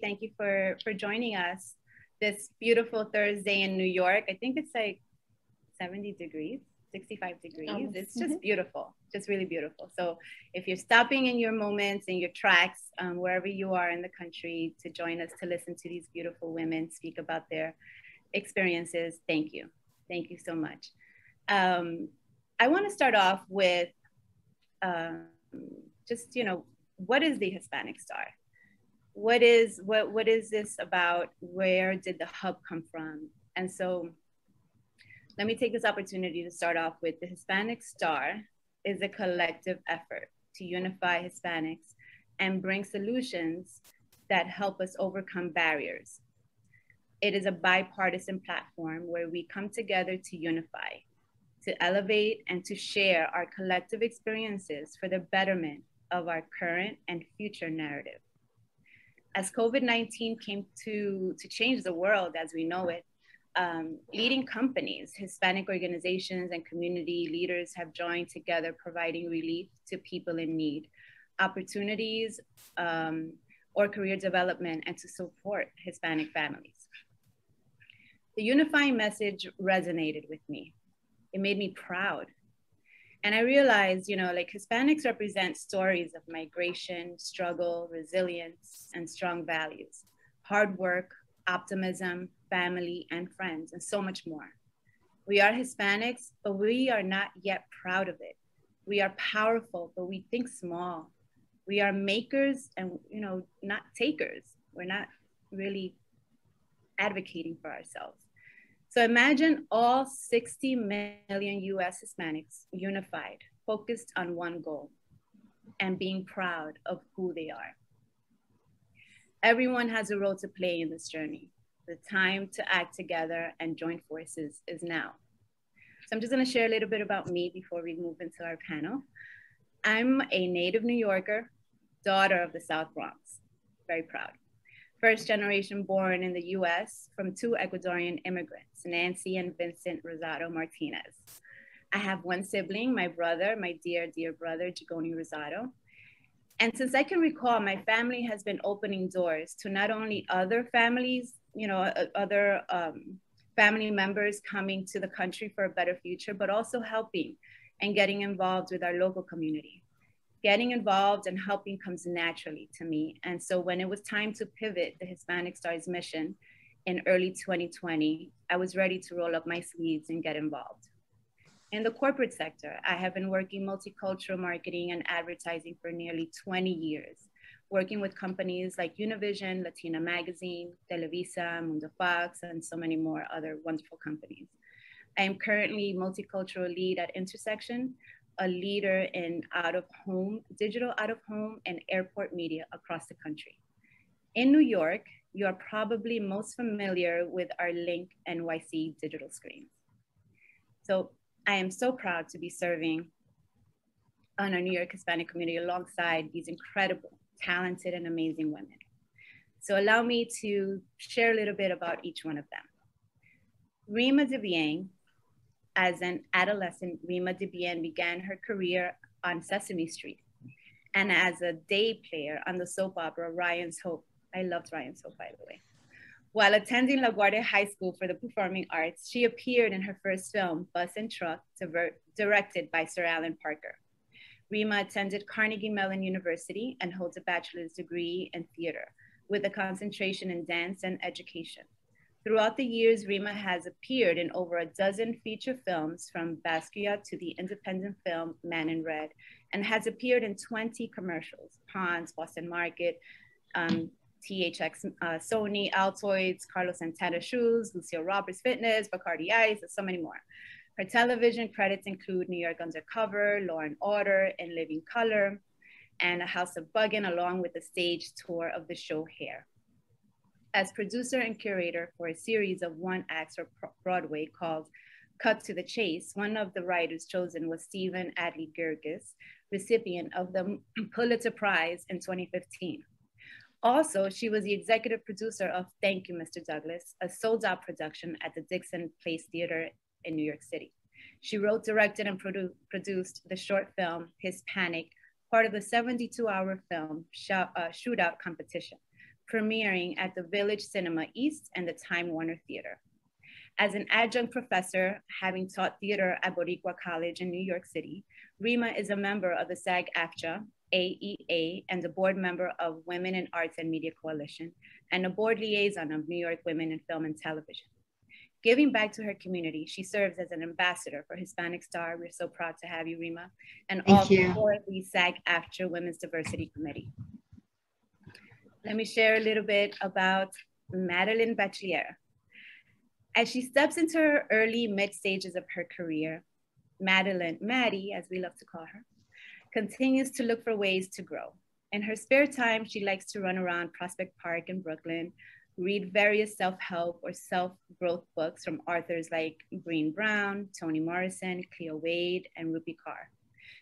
Thank you for joining us this beautiful Thursday in New York. I think it's like 70 degrees, 65 degrees. It's just beautiful, just really beautiful. So if you're stopping in your moments, in your tracks, wherever you are in the country to join us to listen to these beautiful women speak about their experiences, thank you. Thank you so much. I want to start off with just, what is the Hispanic Star? What is this about? Where did the hub come from? And so let me take this opportunity to start off with the Hispanic Star is a collective effort to unify Hispanics and bring solutions that help us overcome barriers. It is a bipartisan platform where we come together to unify, to elevate, and to share our collective experiences for the betterment of our current and future narrative. As COVID-19 came to change the world as we know it, leading companies, Hispanic organizations, and community leaders have joined together, providing relief to people in need, opportunities or career development, and to support Hispanic families. The unifying message resonated with me. It made me proud. And I realized, Hispanics represent stories of migration, struggle, resilience, and strong values, hard work, optimism, family, and friends, and so much more. We are Hispanics, but we are not yet proud of it. We are powerful, but we think small. We are makers and, not takers. We're not really advocating for ourselves. So imagine all 60 million US Hispanics unified, focused on one goal, and being proud of who they are. Everyone has a role to play in this journey. The time to act together and join forces is now. So I'm just gonna share a little bit about me before we move into our panel. I'm a native New Yorker, daughter of the South Bronx, very proud. First generation born in the US from two Ecuadorian immigrants, Nancy and Vincent Rosado Martinez. I have one sibling, my brother, my dear, dear brother, Jigoni Rosado. And since I can recall, my family has been opening doors to not only other families, other family members coming to the country for a better future, but also helping and getting involved with our local community. Getting involved and helping comes naturally to me. And so when it was time to pivot the Hispanic Stars mission in early 2020, I was ready to roll up my sleeves and get involved. In the corporate sector, I have been working multicultural marketing and advertising for nearly 20 years, working with companies like Univision, Latina Magazine, Televisa, Mundo Fox, and so many more other wonderful companies. I am currently multicultural lead at Intersection, a leader in out-of-home, digital out-of-home and airport media across the country. In New York, you are probably most familiar with our Link NYC digital screens. So I am so proud to be serving on our New York Hispanic community alongside these incredible, talented, and amazing women. So allow me to share a little bit about each one of them. Rima DeBien. As an adolescent, Rima DeBien began her career on Sesame Street and as a day player on the soap opera Ryan's Hope. I loved Ryan's Hope, by the way. While attending LaGuardia High School for the Performing Arts, she appeared in her first film, Bus and Truck, directed by Sir Alan Parker. Rima attended Carnegie Mellon University and holds a bachelor's degree in theater with a concentration in dance and education. Throughout the years, Rima has appeared in over a dozen feature films, from Basquiat to the independent film Man in Red, and has appeared in 20 commercials: Ponds, Boston Market, THX, Sony, Altoids, Carlos Santana Shoes, Lucille Roberts Fitness, Bacardi Ice, and so many more. Her television credits include New York Undercover, Law and Order, In Living Color, and A House of Buggin', along with the stage tour of the show Hair. As producer and curator for a series of one-acts for Broadway called Cut to the Chase, one of the writers chosen was Stephen Adley Gurgas, recipient of the Pulitzer Prize in 2015. Also, she was the executive producer of Thank You, Mr. Douglas, a sold-out production at the Dixon Place Theater in New York City. She wrote, directed, and produced the short film Hispanic, part of the 72-hour film Shootout competition, premiering at the Village Cinema East and the Time Warner Theater. As an adjunct professor, having taught theater at Boricua College in New York City, Rima is a member of the SAG-AFTRA, AEA, and the board member of Women in Arts and Media Coalition, and a board liaison of New York Women in Film and Television. Giving back to her community, she serves as an ambassador for Hispanic Star. We're so proud to have you, Rima, and also for the SAG-AFTRA Women's Diversity Committee. Let me share a little bit about Madeline Bachelier. As she steps into her early mid stages of her career, Maddie, as we love to call her, continues to look for ways to grow. In her spare time, she likes to run around Prospect Park in Brooklyn, read various self-help or self-growth books from authors like Brené Brown, Toni Morrison, Cleo Wade, and Rupi Kaur.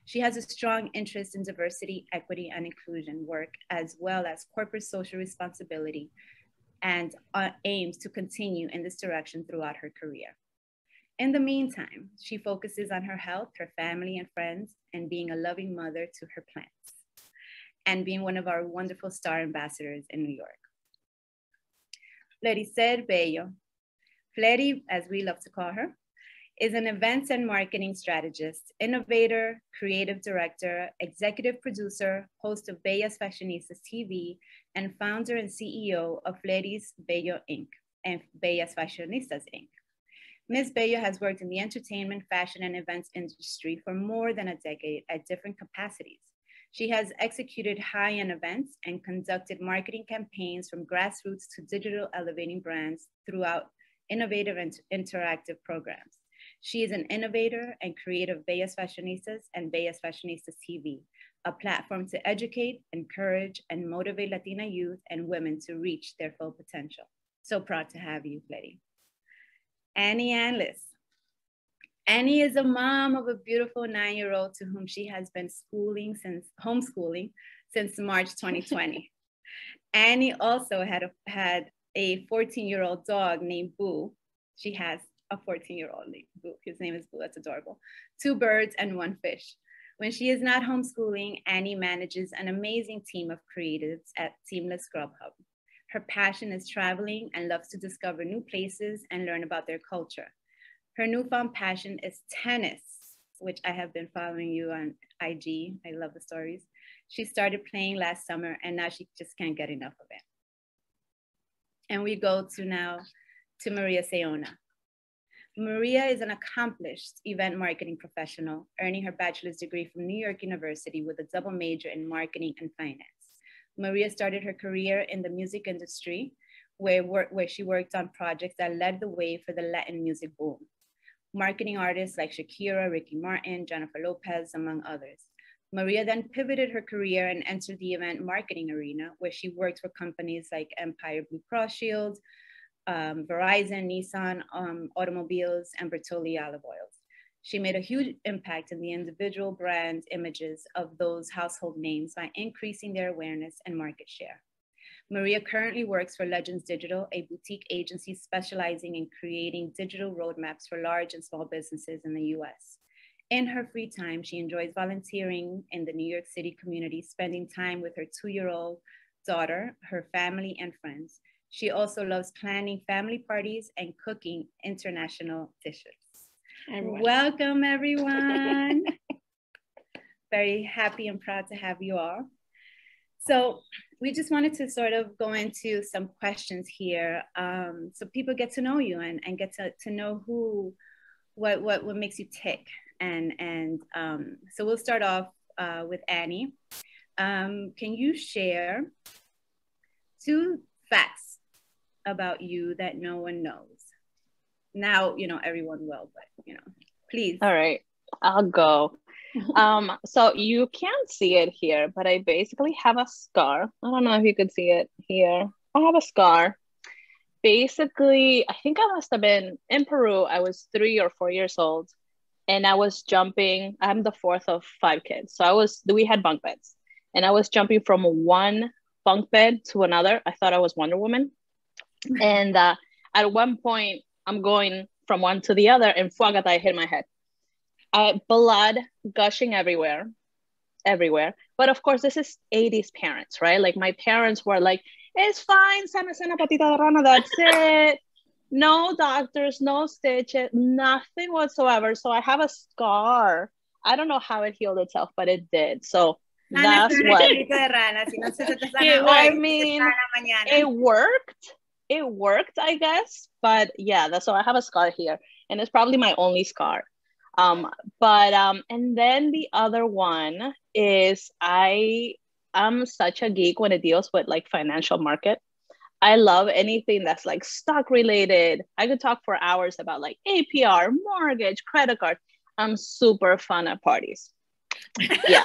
She has a strong interest in diversity, equity, and inclusion work, as well as corporate social responsibility, and aims to continue in this direction throughout her career. In the meantime, she focuses on her health, her family and friends, and being a loving mother to her plants, and being one of our wonderful star ambassadors in New York. Fleriser Bello, Fleri, as we love to call her, is an events and marketing strategist, innovator, creative director, executive producer, host of Bellas Fashionistas TV, and founder and CEO of Fleris Bello Inc. and Bellas Fashionistas Inc. Ms. Bello has worked in the entertainment, fashion, and events industry for more than a decade at different capacities. She has executed high-end events and conducted marketing campaigns from grassroots to digital, elevating brands throughout innovative and interactive programs. She is an innovator and creator of Bellas Fashionistas and Bellas Fashionistas TV, a platform to educate, encourage, and motivate Latina youth and women to reach their full potential. So proud to have you, Fleri. Anlas. Annie is a mom of a beautiful 9-year-old to whom she has been homeschooling since March 2020. Annie also had a 14-year-old dog named Boo. She has a 14-year-old named Boo. His name is Boo, that's adorable. 2 birds and 1 fish. When she is not homeschooling, Annie manages an amazing team of creatives at Seamless Grubhub. Her passion is traveling and loves to discover new places and learn about their culture. Her newfound passion is tennis, which I have been following you on IG. I love the stories. She started playing last summer and now she just can't get enough of it. And we go to Maria Sayona. Maria is an accomplished event marketing professional, earning her bachelor's degree from New York University with a double major in marketing and finance. Maria started her career in the music industry, where she worked on projects that led the way for the Latin music boom. Marketing artists like Shakira, Ricky Martin, Jennifer Lopez, among others. Maria then pivoted her career and entered the event marketing arena, where she worked for companies like Empire Blue Cross Shield, Verizon, Nissan Automobiles, and Bertolli Olive Oils. She made a huge impact in the individual brand images of those household names by increasing their awareness and market share. Maria currently works for Legends Digital, a boutique agency specializing in creating digital roadmaps for large and small businesses in the US. In her free time, she enjoys volunteering in the New York City community, spending time with her 2-year-old daughter, her family, and friends. She also loves planning family parties and cooking international dishes. Welcome, everyone. Very happy and proud to have you all. So we just wanted to sort of go into some questions here so people get to know you and get to know what makes you tick. And so we'll start off with Annie. Can you share 2 facts about you that no one knows? Now, everyone will, but, please. All right, I'll go. So you can't see it here, but I basically have a scar. I don't know if you could see it here. I have a scar. Basically, I think I must have been in Peru. I was 3 or 4 years old and I was jumping. I'm the 4th of 5 kids. So we had bunk beds and I was jumping from one bunk bed to another. I thought I was Wonder Woman. And at one point I'm going from one to the other and fuagata, I hit my head. Blood gushing everywhere. But of course, this is 80s parents, right? Like my parents were like, It's fine, sana sana patita de rana, that's it. No doctors, no stitches, nothing whatsoever. So I have a scar. I don't know how it healed itself, but it did. So that's what. I mean, it worked. It worked, I guess. But yeah, that's so I have a scar here, and it's probably my only scar. And then the other one is I'm such a geek when it deals with like financial market. I love anything that's like stock related. I could talk for hours about like APR, mortgage, credit card. I'm super fun at parties. Yeah.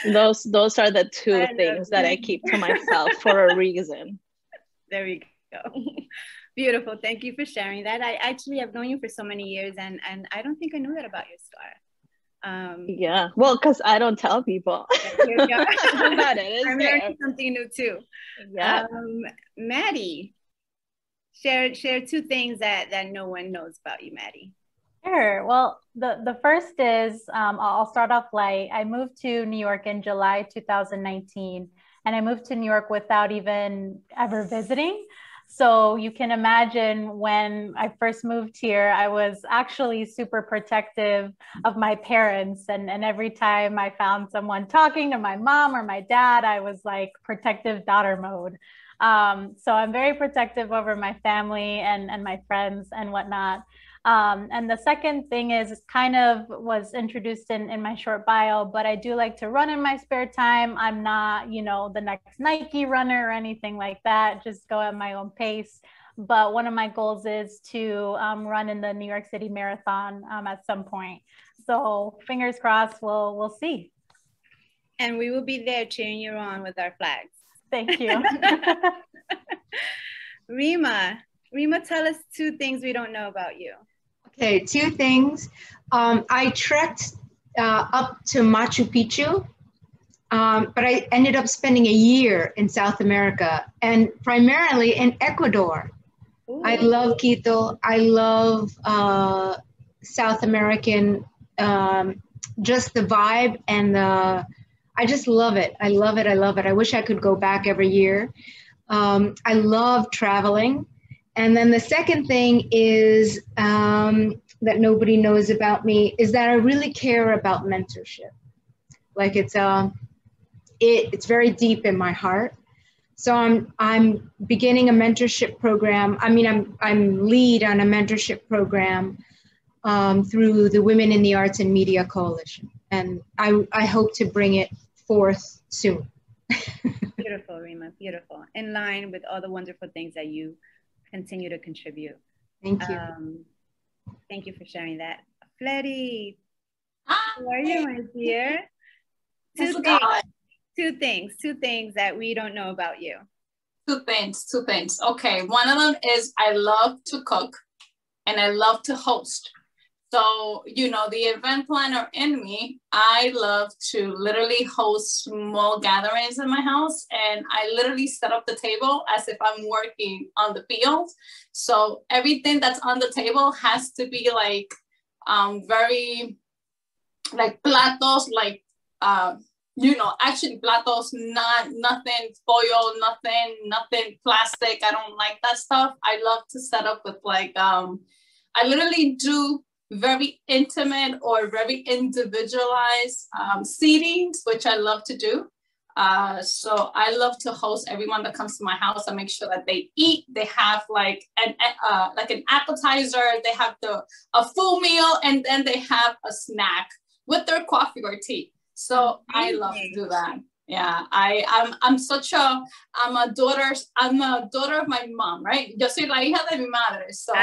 Those are the two things that I keep to myself for a reason. There we go. Beautiful. Thank you for sharing that. I actually have known you for so many years, and I don't think I knew that about your scar. Yeah, well, because I don't tell people. I'm learning something new too. Yeah. Maddie, share two things that no one knows about you, Maddie. Sure. Well, the first is I'll start off light. I moved to New York in July 2019, and I moved to New York without even ever visiting. So you can imagine when I first moved here, I was actually super protective of my parents. And every time I found someone talking to my mom or my dad, I was like protective daughter mode. So I'm very protective over my family and my friends and whatnot. And the second thing is kind of was introduced in my short bio, but I do like to run in my spare time. I'm not, the next Nike runner or anything like that, just go at my own pace. But one of my goals is to run in the New York City Marathon at some point. So fingers crossed, we'll see. And we will be there cheering you on with our flags. Thank you. Rima, tell us two things we don't know about you. Okay, two things. I trekked up to Machu Picchu, but I ended up spending a year in South America and primarily in Ecuador. Ooh. I love Quito. I love South American, just the vibe and I just love it. I love it. I love it. I wish I could go back every year. I love traveling. And then the second thing is that nobody knows about me is that I really care about mentorship. Like it's very deep in my heart. So I'm beginning a mentorship program. I mean, I'm lead on a mentorship program through the Women in the Arts and Media Coalition, and I hope to bring it forth soon. Beautiful, Rima. Beautiful. In line with all the wonderful things that you continue to contribute. Thank you. Thank you for sharing that. Fletty, how are you, my dear? Two things that we don't know about you. Two things. Okay, one of them is I love to cook and I love to host. So, the event planner in me, I love to literally host small gatherings in my house. And I literally set up the table as if I'm working on the field. So everything that's on the table has to be like very like platos, like, actually platos, nothing foil, nothing plastic. I don't like that stuff. I love to set up with like, I literally do very intimate or very individualized seatings, which I love to do. So I love to host everyone that comes to my house. I make sure that they eat. They have like an appetizer. They have a full meal, and then they have a snack with their coffee or tea. So I love to do that. Yeah, I'm a daughter of my mom, right? Yo soy la hija de mi madre. So,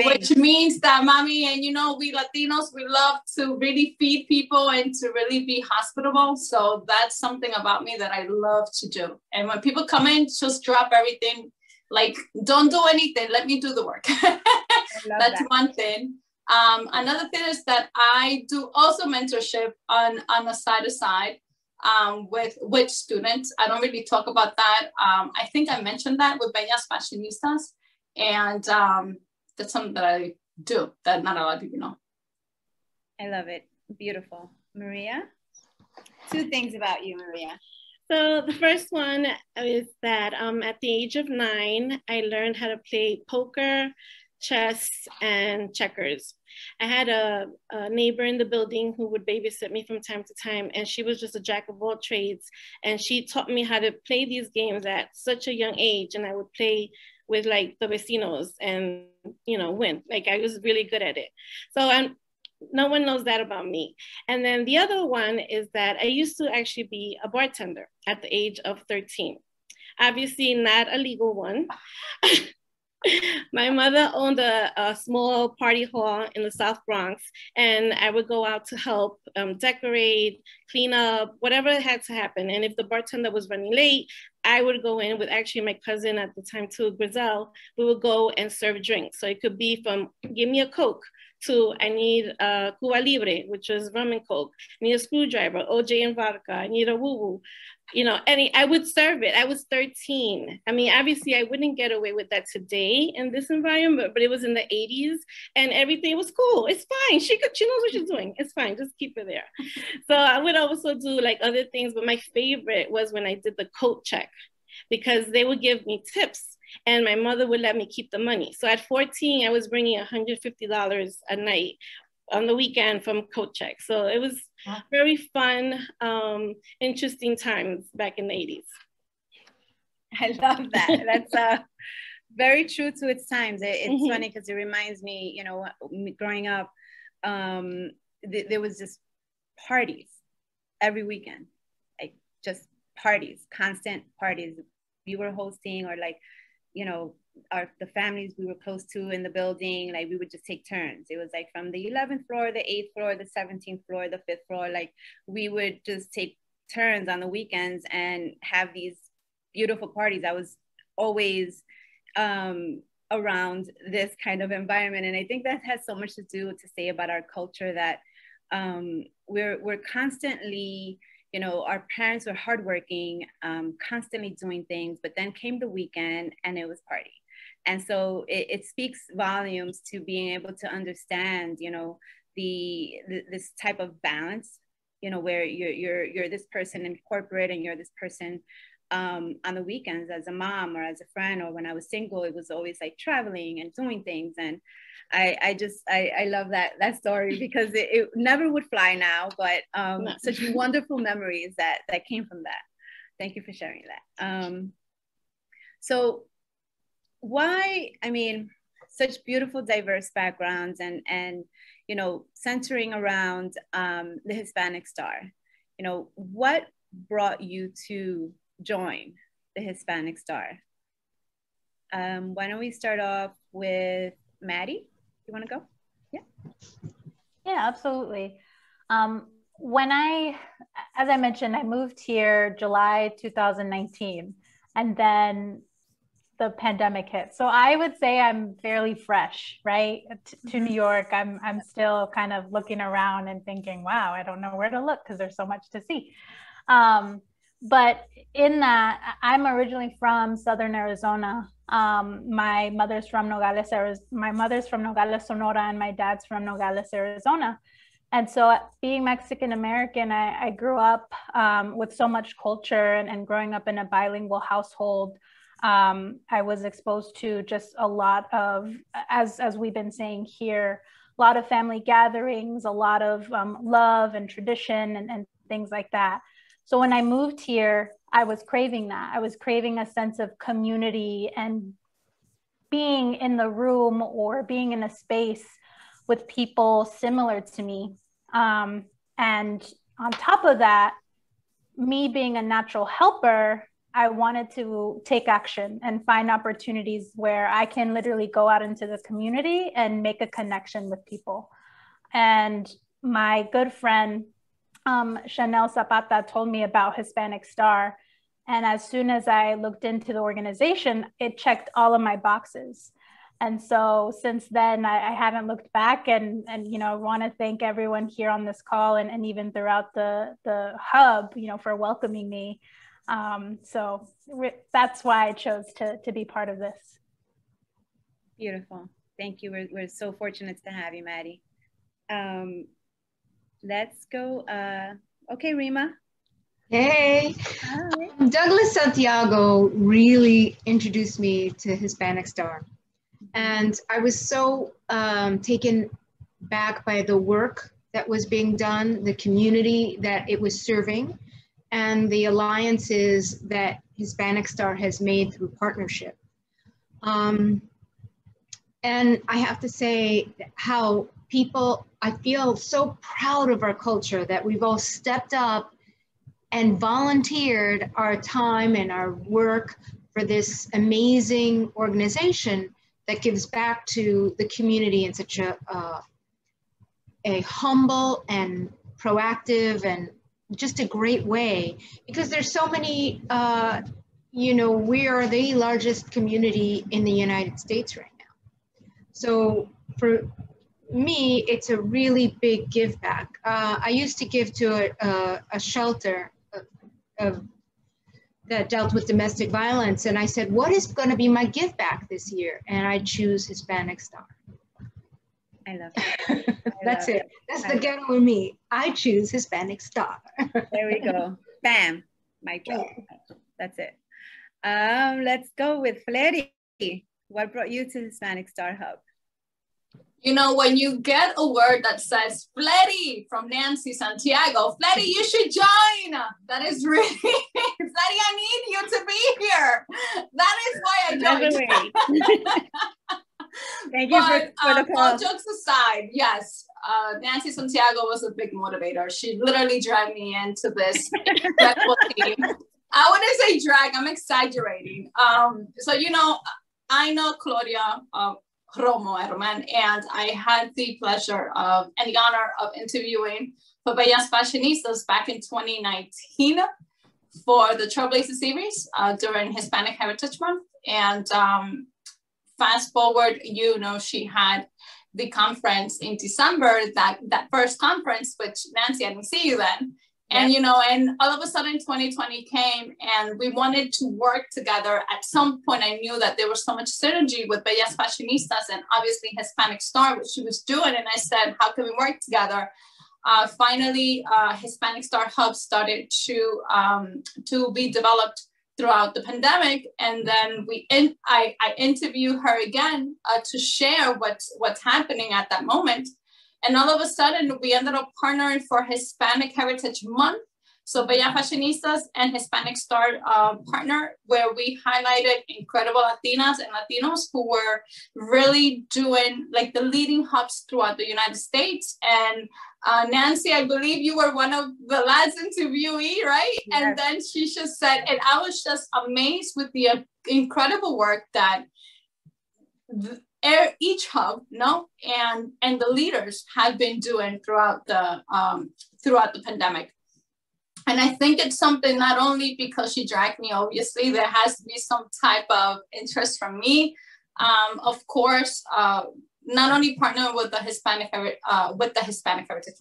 which means that mommy and we Latinos, we love to really feed people and to really be hospitable. So that's something about me that I love to do. And when people come in, just drop everything. Like, don't do anything. Let me do the work. That's one thing. Another thing is that I do also mentorship on the side. With students. I don't really talk about that. I think I mentioned that with Bellas Fashionistas, and that's something that I do that not a lot of people know. I love it. Beautiful. Maria? Two things about you, Maria. So the first one is that at the age of 9, I learned how to play poker, chess, and checkers. I had a neighbor in the building who would babysit me from time to time, and she was just a jack of all trades. And she taught me how to play these games at such a young age, and I would play with like the vecinos and, you know, win. Like I was really good at it. So no one knows that about me. And then the other one is that I used to actually be a bartender at the age of 13. Obviously not a legal one. My mother owned a small party hall in the South Bronx, and I would go out to help decorate, clean up, whatever had to happen. And if the bartender was running late, I would go in with actually my cousin at the time too, Grizel. We would go and serve drinks. So it could be from, give me a Coke, to I need a Cuba Libre, which was rum and Coke. I need a screwdriver, OJ and vodka. I need a woo-woo. You know, I would serve it. I was 13. I mean, obviously I wouldn't get away with that today in this environment, but it was in the 80s and everything was cool. It's fine. She knows what she's doing. It's fine. Just keep her there. So I would also do like other things, but my favorite was when I did the coat check, because they would give me tips and my mother would let me keep the money. So at 14, I was bringing $150 a night on the weekend from coat check. So it was very fun, interesting times back in the 80s. I love that. That's very true to its times. It's funny because it reminds me, you know, growing up, there was just parties every weekend, like just parties, constant parties. We were hosting, or like, you know, the families we were close to in the building, like we would just take turns. It was like from the 11th floor, the 8th floor, the 17th floor, the 5th floor, like we would just take turns on the weekends and have these beautiful parties. I was always around this kind of environment. And I think that has so much to say about our culture, that we're constantly, you know, our parents were hardworking, constantly doing things, but then came the weekend and it was party. And so it speaks volumes to being able to understand, you know, this type of balance, you know, where you're this person in corporate and you're this person on the weekends as a mom or as a friend, or when I was single, it was always like traveling and doing things. And I love that story, because it never would fly now, but such wonderful memories that came from that. Thank you for sharing that. So why, I mean, such beautiful, diverse backgrounds and you know, centering around the Hispanic Star, you know, what brought you to join the Hispanic Star? Why don't we start off with Maddie? You want to go? Yeah. Yeah, absolutely. When as I mentioned, I moved here July 2019, and then the pandemic hit. So I would say I'm fairly fresh, right? To New York. I'm still kind of looking around and thinking, wow, I don't know where to look because there's so much to see. But in that, I'm originally from Southern Arizona. My mother's from Nogales, Sonora, and my dad's from Nogales, Arizona. And so being Mexican American, I grew up with so much culture, and growing up in a bilingual household, I was exposed to just a lot of, as we've been saying here, a lot of family gatherings, a lot of love and tradition and things like that. So when I moved here, I was craving that. I was craving a sense of community and being in the room or being in a space with people similar to me. And on top of that, me being a natural helper, I wanted to take action and find opportunities where I can literally go out into the community and make a connection with people. And my good friend, Chanel Zapata, told me about Hispanic Star. And as soon as I looked into the organization, it checked all of my boxes. And so since then, I haven't looked back, and you know, want to thank everyone here on this call and even throughout the hub, you know, for welcoming me. So that's why I chose to be part of this. Beautiful. Thank you. We're so fortunate to have you, Maddie. Let's go. Okay, Rima. Hey. Hi. Douglas Santiago really introduced me to Hispanic Star. And I was so taken back by the work that was being done, the community that it was serving, and the alliances that Hispanic Star has made through partnership. And I have to say how I feel so proud of our culture that we've all stepped up and volunteered our time and our work for this amazing organization that gives back to the community in such a humble and proactive and just a great way, because there's so many, you know, we are the largest community in the United States right now. So for me, it's a really big give back. I used to give to a shelter that dealt with domestic violence. And I said, what is going to be my give back this year? And I choose Hispanic Star. I love it. That's it. That's the ghetto in me. I choose Hispanic Star. There we go. Bam. Mic drop. That's it. Let's go with Fleri. What brought you to Hispanic Star Hub? You know, when you get a word that says Fleri from Nancy Santiago, Fleri, you should join. That is really, Fleri, I need you to be here. That is why I joined. Thank you for the call. All jokes aside, yes, Nancy Santiago was a big motivator. She literally dragged me into this team. I wouldn't say drag, I'm exaggerating. So, you know, I know Claudia Romo Herman, and I had the pleasure of and the honor of interviewing for Bellas Fashionistas back in 2019 for the Trailblazing series during Hispanic Heritage Month. And fast forward, you know, she had the conference in December, that first conference, which Nancy, I didn't see you then. And, you know, and all of a sudden 2020 came and we wanted to work together. At some point, I knew that there was so much synergy with Bellas Fashionistas and obviously Hispanic Star, which she was doing. And I said, how can we work together? Finally, Hispanic Star Hub started to be developed throughout the pandemic. And then I interviewed her again to share what's happening at that moment. And all of a sudden, we ended up partnering for Hispanic Heritage Month. So Bellas Fashionistas and Hispanic Star partner, where we highlighted incredible Latinas and Latinos who were really doing like the leading hubs throughout the United States. And Nancy, I believe you were one of the last interviewee, right? Yes. And then she just said, and I was just amazed with the incredible work that each hub, and the leaders have been doing throughout the pandemic. And I think it's something not only because she dragged me, obviously, there has to be some type of interest from me. Of course, not only partner with the Hispanic Heritage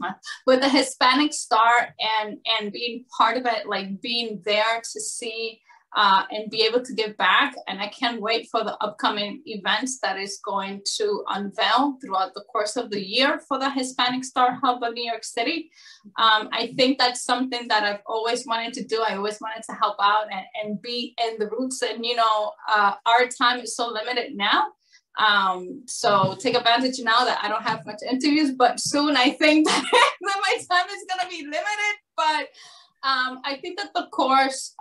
Month, with the Hispanic Star and being part of it, like being there to see and be able to give back. And I can't wait for the upcoming events that is going to unveil throughout the course of the year for the Hispanic Star Hub of New York City. I think that's something that I've always wanted to do. I always wanted to help out and be in the roots. And, you know, our time is so limited now. So take advantage now that I don't have much interviews, but soon I think that my time is going to be limited. But I think that the course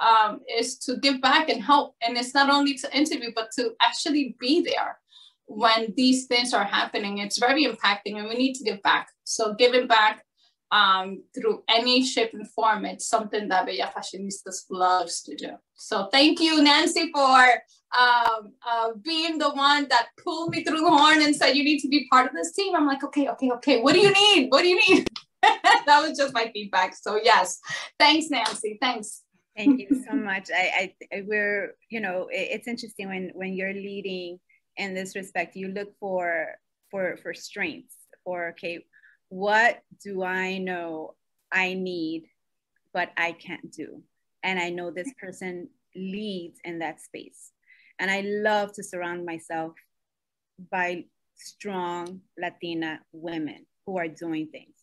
is to give back and help. And it's not only to interview, but to actually be there when these things are happening. It's very impacting and we need to give back. So giving back through any shape and form, it's something that Bellas Fashionistas loves to do. So thank you, Nancy, for being the one that pulled me through the horn and said, you need to be part of this team. I'm like, okay. What do you need? What do you need? That was just my feedback. So yes, thanks, Nancy. Thanks. Thank you so much. We're, you know, it's interesting when you're leading in this respect, you look for strengths, okay, what do I know I need, but I can't do? And I know this person leads in that space. And I love to surround myself by strong Latina women who are doing things,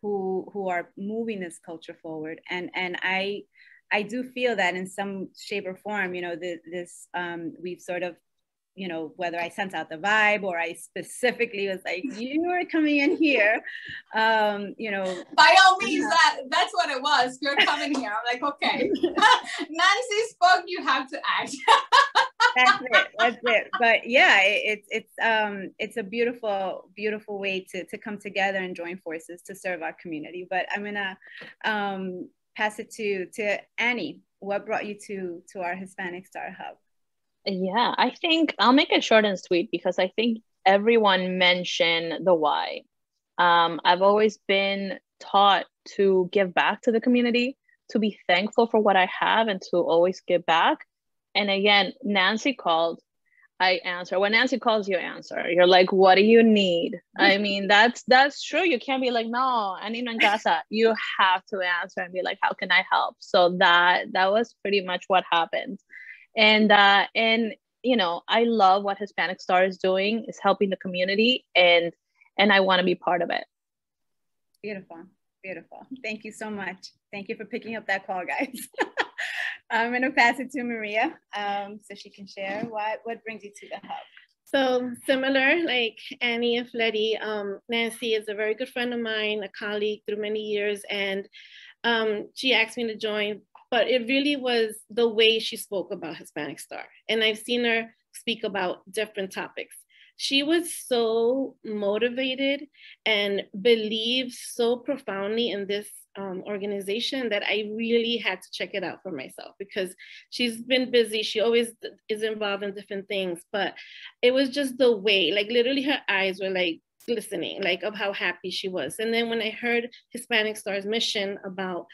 who are moving this culture forward. And I I do feel that in some shape or form, you know, we've sort of, you know, whether I sent out the vibe or I specifically was like, you are coming in here, you know. By all means, that's what it was. You're coming here. I'm like, okay, Nancy spoke, you have to act. That's it. But yeah, it's a beautiful, beautiful way to come together and join forces to serve our community. But I'm gonna pass it to Annie. What brought you to our Hispanic Star Hub? Yeah, I think I'll make it short and sweet because I think everyone mentioned the why. I've always been taught to give back to the community, to be thankful for what I have, and to always give back. And again, Nancy called, I answer. When Nancy calls, you answer. You're like, what do you need? I mean, that's true. You can't be like, no, I need en casa. You have to answer and be like, how can I help? So that was pretty much what happened. And you know, I love what Hispanic Star is doing, is helping the community, and I want to be part of it. Beautiful, beautiful. Thank you so much. Thank you for picking up that call, guys. I'm gonna pass it to Maria so she can share what brings you to the hub. So similar, like Annie and Fletty, Nancy is a very good friend of mine, a colleague through many years, and she asked me to join. But it really was the way she spoke about Hispanic Star. And I've seen her speak about different topics. She was so motivated and believed so profoundly in this organization that I really had to check it out for myself, because she's been busy. She always is involved in different things, but it was just the way, like literally her eyes were like glistening, like of how happy she was. And then when I heard Hispanic Star's mission about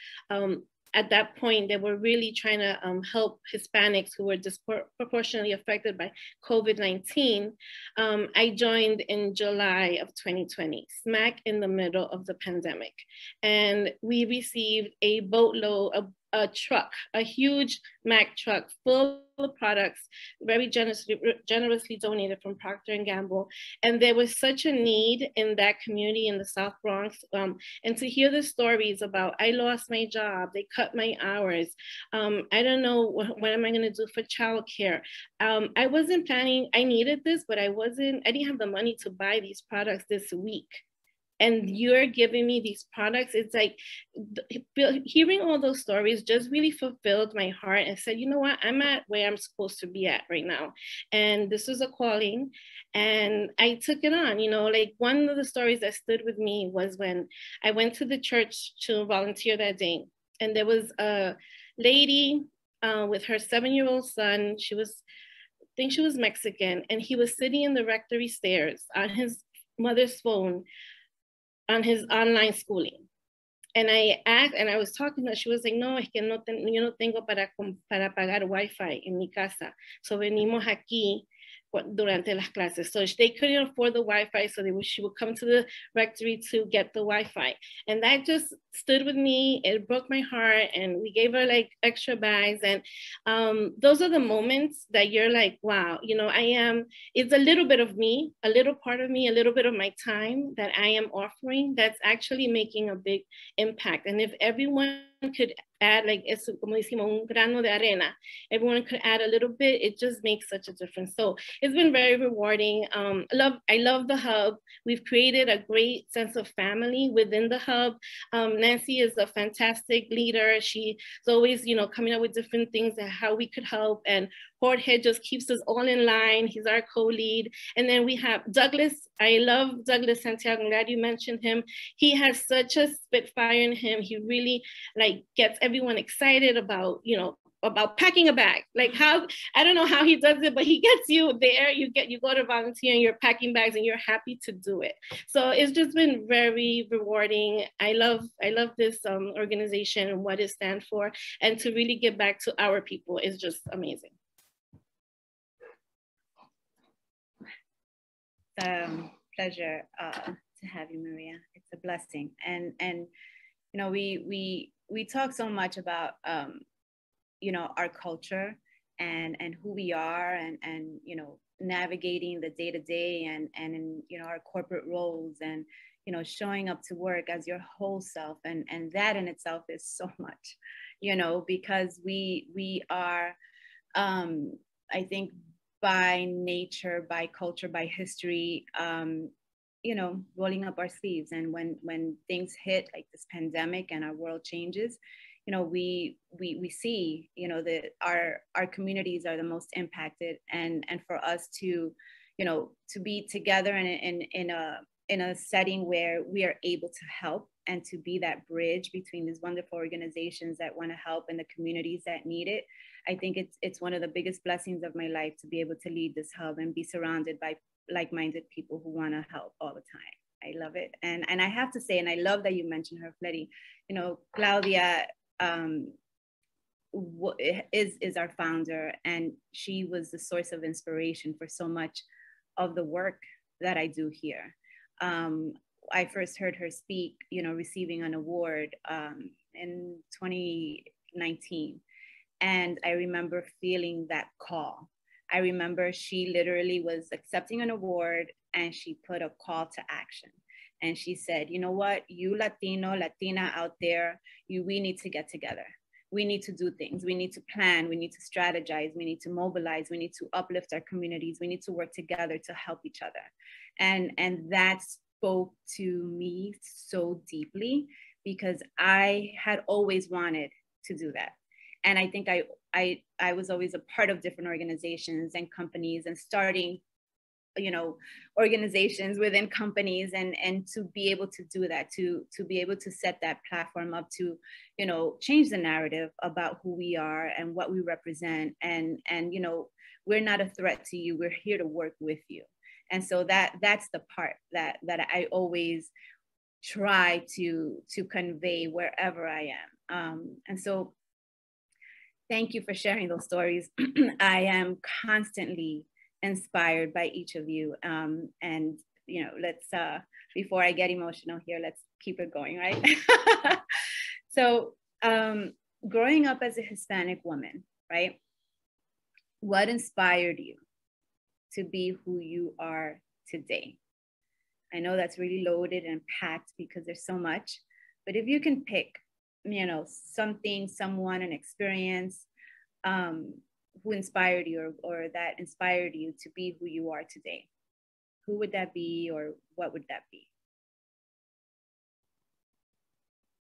at that point, they were really trying to help Hispanics who were disproportionately affected by COVID-19. I joined in July of 2020, smack in the middle of the pandemic. And we received a boatload, a truck, a huge Mack truck full of products, very generously donated from Procter & Gamble. And there was such a need in that community in the South Bronx. And to hear the stories about, I lost my job, they cut my hours, I don't know, what am I gonna do for childcare? I wasn't planning, I needed this, but I didn't have the money to buy these products this week. And you're giving me these products. It's like hearing all those stories just really fulfilled my heart and said, you know what, I'm at where I'm supposed to be at right now. And this was a calling, and I took it on. You know, like one of the stories that stood with me was when I went to the church to volunteer that day. And there was a lady with her 7-year-old son. I think she was Mexican. And he was sitting in the rectory stairs on his mother's phone, on his online schooling. And I asked, and I was talking to her, she was like, no, es que yo no tengo para pagar Wi-Fi en mi casa. So venimos aquí durante las clases. So they couldn't afford the Wi-Fi, so she would come to the rectory to get the Wi-Fi. And that just stood with me. It broke my heart, and we gave her like extra bags. And those are the moments that you're like, wow, you know, it's a little bit of me, a little part of me, a little bit of my time that I am offering that's actually making a big impact. And if everyone could add, like, eso, como decimos, un grano de arena, everyone could add a little bit, it just makes such a difference. So it's been very rewarding. I love the hub. We've created a great sense of family within the hub. Nancy is a fantastic leader. She's always, you know, coming up with different things and how we could help. And Jorge just keeps us all in line. He's our co-lead. And then we have Douglas. I love Douglas Santiago. I'm glad you mentioned him. He has such a spitfire in him. He really like gets everyone excited about, you know, about packing a bag. Like how, I don't know how he does it, but he gets you there. You go to volunteer and you're packing bags and you're happy to do it. So it's just been very rewarding. I love this organization and what it stands for. And to really get back to our people is just amazing. Pleasure to have you, Maria. It's a blessing. And you know, we talk so much about you know, our culture and who we are and you know, navigating the day-to-day and in, you know, our corporate roles and, you know, showing up to work as your whole self, and that in itself is so much. you know, because we are, I think, by nature, by culture, by history, you know, rolling up our sleeves. And when things hit like this pandemic and our world changes, you know, we see, you know, that our communities are the most impacted, and for us to, you know, to be together in a setting where we are able to help and to be that bridge between these wonderful organizations that want to help and the communities that need it. I think it's one of the biggest blessings of my life to be able to lead this hub and be surrounded by like-minded people who want to help all the time. I love it. And I have to say, and I love that you mentioned her, Fletty, you know, Claudia is our founder, and she was the source of inspiration for so much of the work that I do here. I first heard her speak, you know, receiving an award in 2019. And I remember feeling that call. I remember she literally was accepting an award and she put a call to action. And she said, you know what, you Latino, Latina out there, we need to get together. We need to do things. We need to plan. We need to strategize. We need to mobilize. We need to uplift our communities. We need to work together to help each other. And that spoke to me so deeply, because I had always wanted to do that. And I think I was always a part of different organizations and companies and starting, you know, organizations within companies, and to be able to do that, to be able to set that platform up to, you know, change the narrative about who we are and what we represent. And you know, we're not a threat to you. We're here to work with you. And so that's the part that I always try to convey wherever I am. And so thank you for sharing those stories. I am constantly inspired by each of you. And, you know, let's, before I get emotional here, let's keep it going, right? So growing up as a Hispanic woman, right? What inspired you to be who you are today? I know that's really loaded and packed because there's so much, but if you can pick, you know, something, someone, an experience who inspired you or that inspired you to be who you are today, who would that be, or what would that be?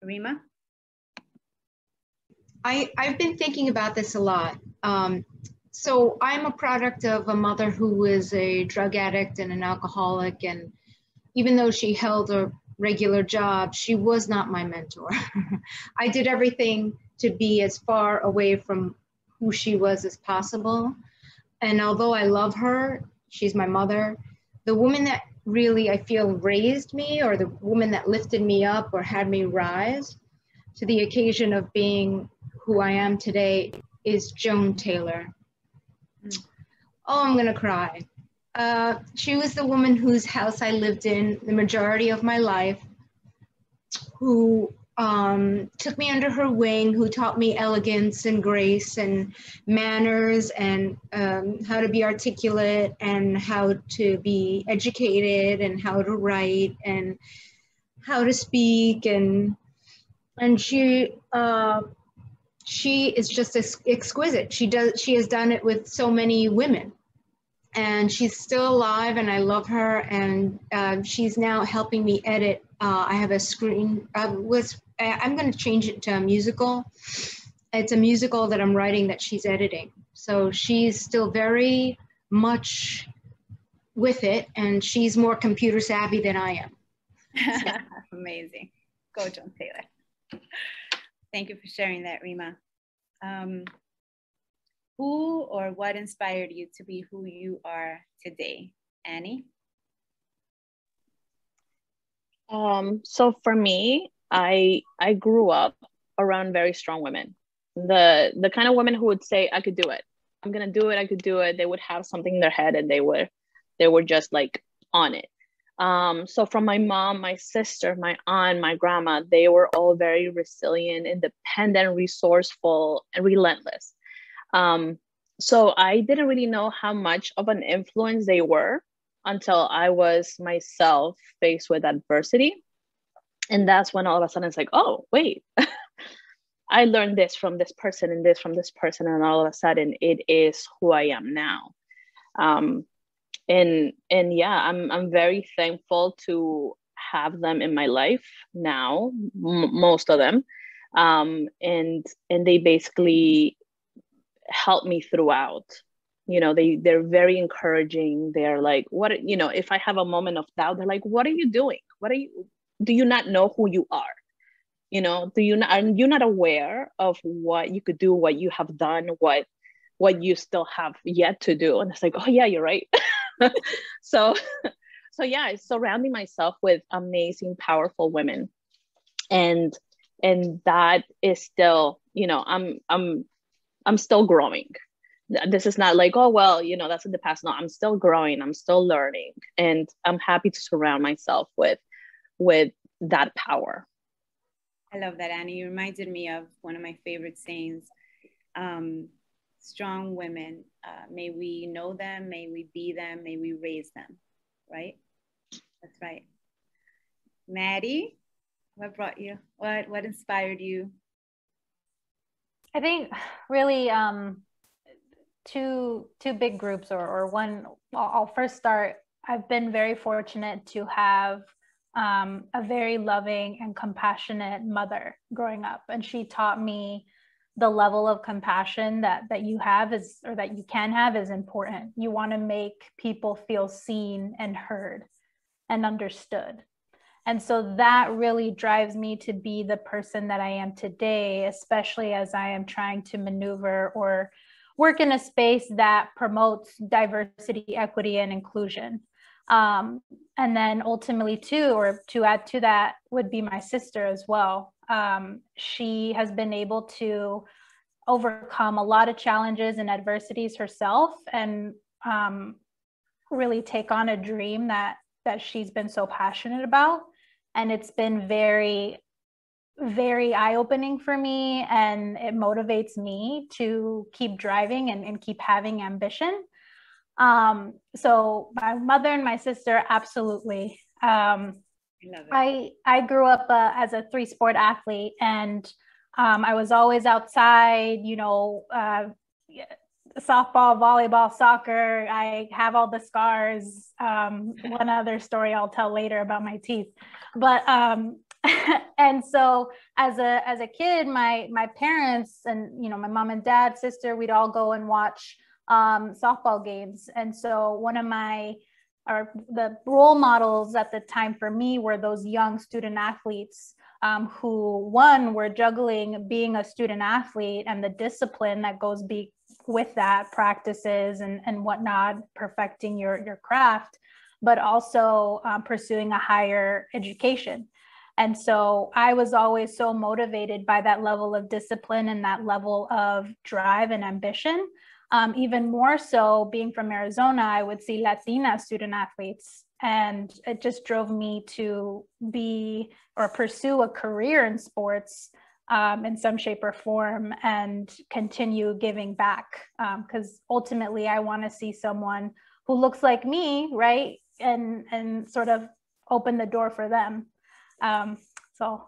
Rima? I've been thinking about this a lot. So I'm a product of a mother who was a drug addict and an alcoholic, and even though she held a regular job, she was not my mentor. I did everything to be as far away from who she was as possible. And although I love her, she's my mother, the woman that really I feel raised me, or the woman that lifted me up or had me rise to the occasion of being who I am today, is Joan Taylor. Oh, I'm gonna cry. She was the woman whose house I lived in the majority of my life, who took me under her wing, who taught me elegance and grace and manners, and how to be articulate and how to be educated and how to write and how to speak. And she is just exquisite. She has done it with so many women. And she's still alive, and I love her. And she's now helping me edit. I have a screen. I'm going to change it to a musical. It's a musical that I'm writing that she's editing. So she's still very much with it, and she's more computer savvy than I am. So. Amazing. Go, Joan Taylor. Thank you for sharing that, Rima. Who or what inspired you to be who you are today? Annie? So for me, I grew up around very strong women. The kind of women who would say, I could do it. I'm gonna do it, I could do it. They would have something in their head and they were just like on it. So from my mom, my sister, my aunt, my grandma, they were all very resilient, independent, resourceful, and relentless. So I didn't really know how much of an influence they were until I was myself faced with adversity. And that's when all of a sudden it's like, oh, wait, I learned this from this person and this from this person, and all of a sudden it is who I am now. And yeah, I'm very thankful to have them in my life now, most of them. And they basically help me throughout. You know, they're very encouraging. They're like, what, you know, if I have a moment of doubt, they're like, what are you doing? Do you not know who you are? You know, are you not aware of what you could do, what you have done, what you still have yet to do? And it's like, oh yeah, you're right. So yeah, surrounding myself with amazing, powerful women. And that is still, you know, I'm still growing. This is not like, oh, well, you know, that's in the past. No, I'm still growing. I'm still learning. And I'm happy to surround myself with that power. I love that, Annie. You reminded me of one of my favorite sayings, strong women, may we know them, may we be them, may we raise them, right? That's right. Maddie, what brought you? What inspired you? I think really two big groups, or one. I'll first start. I've been very fortunate to have a very loving and compassionate mother growing up, and she taught me the level of compassion that you have is, or that you can have, is important. You want to make people feel seen and heard and understood. And so that really drives me to be the person that I am today, especially as I am trying to maneuver or work in a space that promotes diversity, equity, and inclusion. And then ultimately too, or to add to that, would be my sister as well. She has been able to overcome a lot of challenges and adversities herself, and really take on a dream that she's been so passionate about. And it's been very, very eye-opening for me, and it motivates me to keep driving and keep having ambition. So my mother and my sister, absolutely. I grew up as a 3-sport athlete, and I was always outside, you know, softball, volleyball, soccer. I have all the scars. One other story I'll tell later about my teeth. But and so as a kid, my parents and, you know, my mom and dad, sister, we'd all go and watch softball games. And so one of the role models at the time for me were those young student athletes who, one, were juggling being a student athlete and the discipline that goes with that, practices and whatnot, perfecting your craft, but also pursuing a higher education. And so I was always so motivated by that level of discipline and that level of drive and ambition. Even more so, being from Arizona, I would see Latina student athletes, and it just drove me to be or pursue a career in sports in some shape or form, and continue giving back, because ultimately I want to see someone who looks like me, right, and sort of open the door for them. So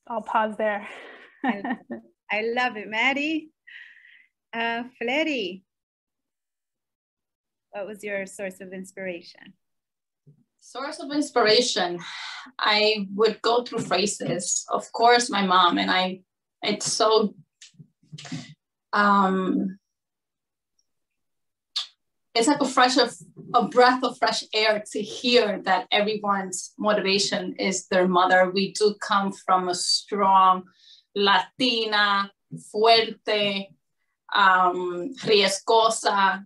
I'll pause there. I love it, Maddie. Fleri, what was your source of inspiration? Source of inspiration, I would go through phrases. Of course, my mom, and it's so, it's like a breath of fresh air to hear that everyone's motivation is their mother. We do come from a strong Latina, fuerte, riesgosa,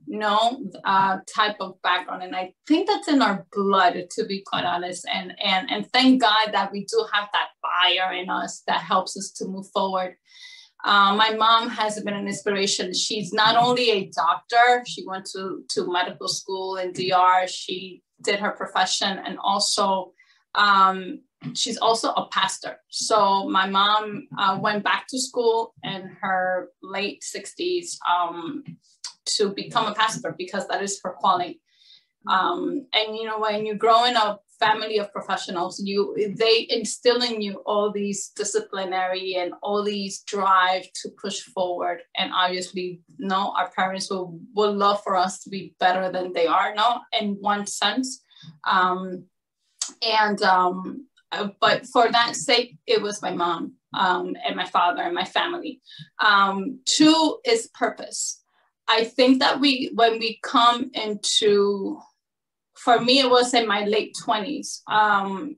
type of background. And I think that's in our blood, to be quite honest. And thank God that we do have that fire in us that helps us to move forward. My mom has been an inspiration. She's not only a doctor, she went to medical school in DR. She did her profession, and also she's also a pastor. So my mom went back to school in her late 60s to become a pastor, because that is her calling. And when you're growing up family of professionals. They instill in you all these disciplinary and all these drive to push forward. And obviously, no, our parents will love for us to be better than they are, no, in one sense. But for that sake, it was my mom and my father and my family. 2 is purpose. I think that when we come into, for me, it was in my late 20s,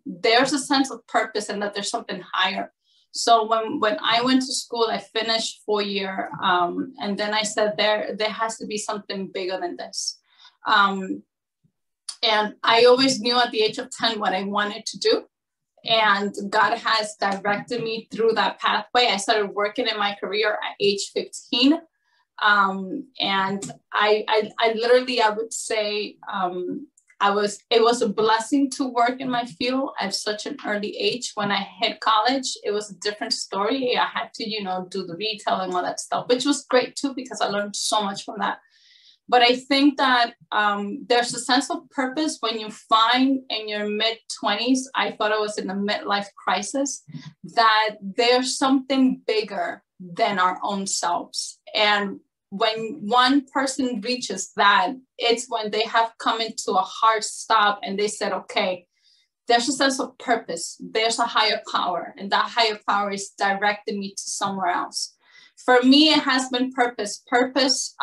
there's a sense of purpose and that there's something higher. So when I went to school, I finished 4-year, and then I said there has to be something bigger than this. And I always knew at the age of 10 what I wanted to do. And God has directed me through that pathway. I started working in my career at age 15. And I literally, I would say, it was a blessing to work in my field at such an early age. When I hit college, it was a different story. I had to, do the retail and all that stuff, which was great too, because I learned so much from that. But I think that there's a sense of purpose when you find in your mid-20s, I thought I was in a midlife crisis, that there's something bigger than our own selves. And when one person reaches that, it's when they have come into a hard stop and they said, okay, there's a sense of purpose. There's a higher power, and that higher power is directing me to somewhere else. For me, it has been purpose. Purpose,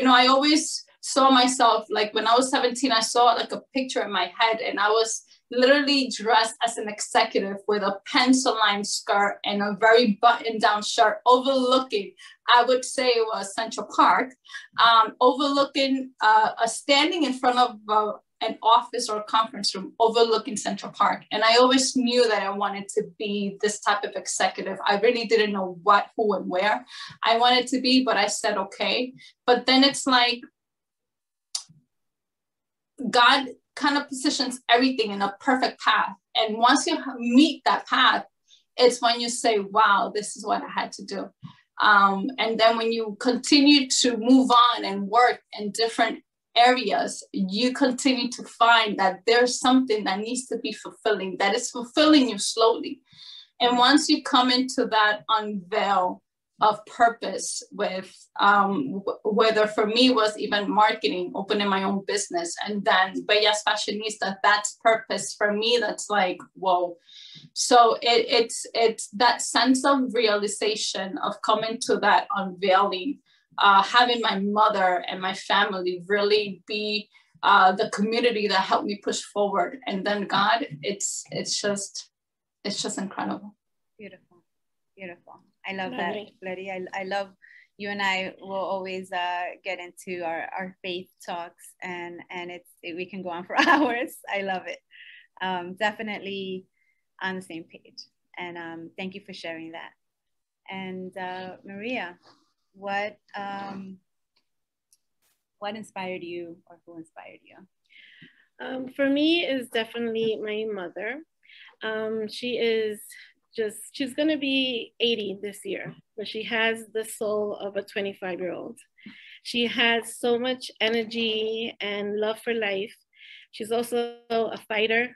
I always saw myself, like when I was 17, I saw like a picture in my head, and I was literally dressed as an executive with a pencil line skirt and a very buttoned down shirt, overlooking, I would say it was Central Park, overlooking, standing in front of an office or a conference room overlooking Central Park. And I always knew that I wanted to be this type of executive. I really didn't know what, who, and where I wanted to be, but I said, okay. But then it's like, God kind of positions everything in a perfect path. And once you meet that path, it's when you say, wow, this is what I had to do. And then when you continue to move on and work in different areas, you continue to find that there's something that needs to be fulfilling, that is fulfilling you slowly. And once you come into that unveil of purpose with, whether for me was even marketing, opening my own business, and then Bellas Fashionistas, that's purpose for me. That's like, whoa. So it's that sense of realization of coming to that unveiling, having my mother and my family really be the community that helped me push forward. And then God, it's just incredible. Beautiful, beautiful. I love that, Letty. I love you and I will always get into our faith talks, and we can go on for hours. I love it. Definitely on the same page. And thank you for sharing that. And Maria, what inspired you, or who inspired you? For me, is definitely my mother. She's going to be 80 this year, but she has the soul of a 25-year-old. She has so much energy and love for life. She's also a fighter.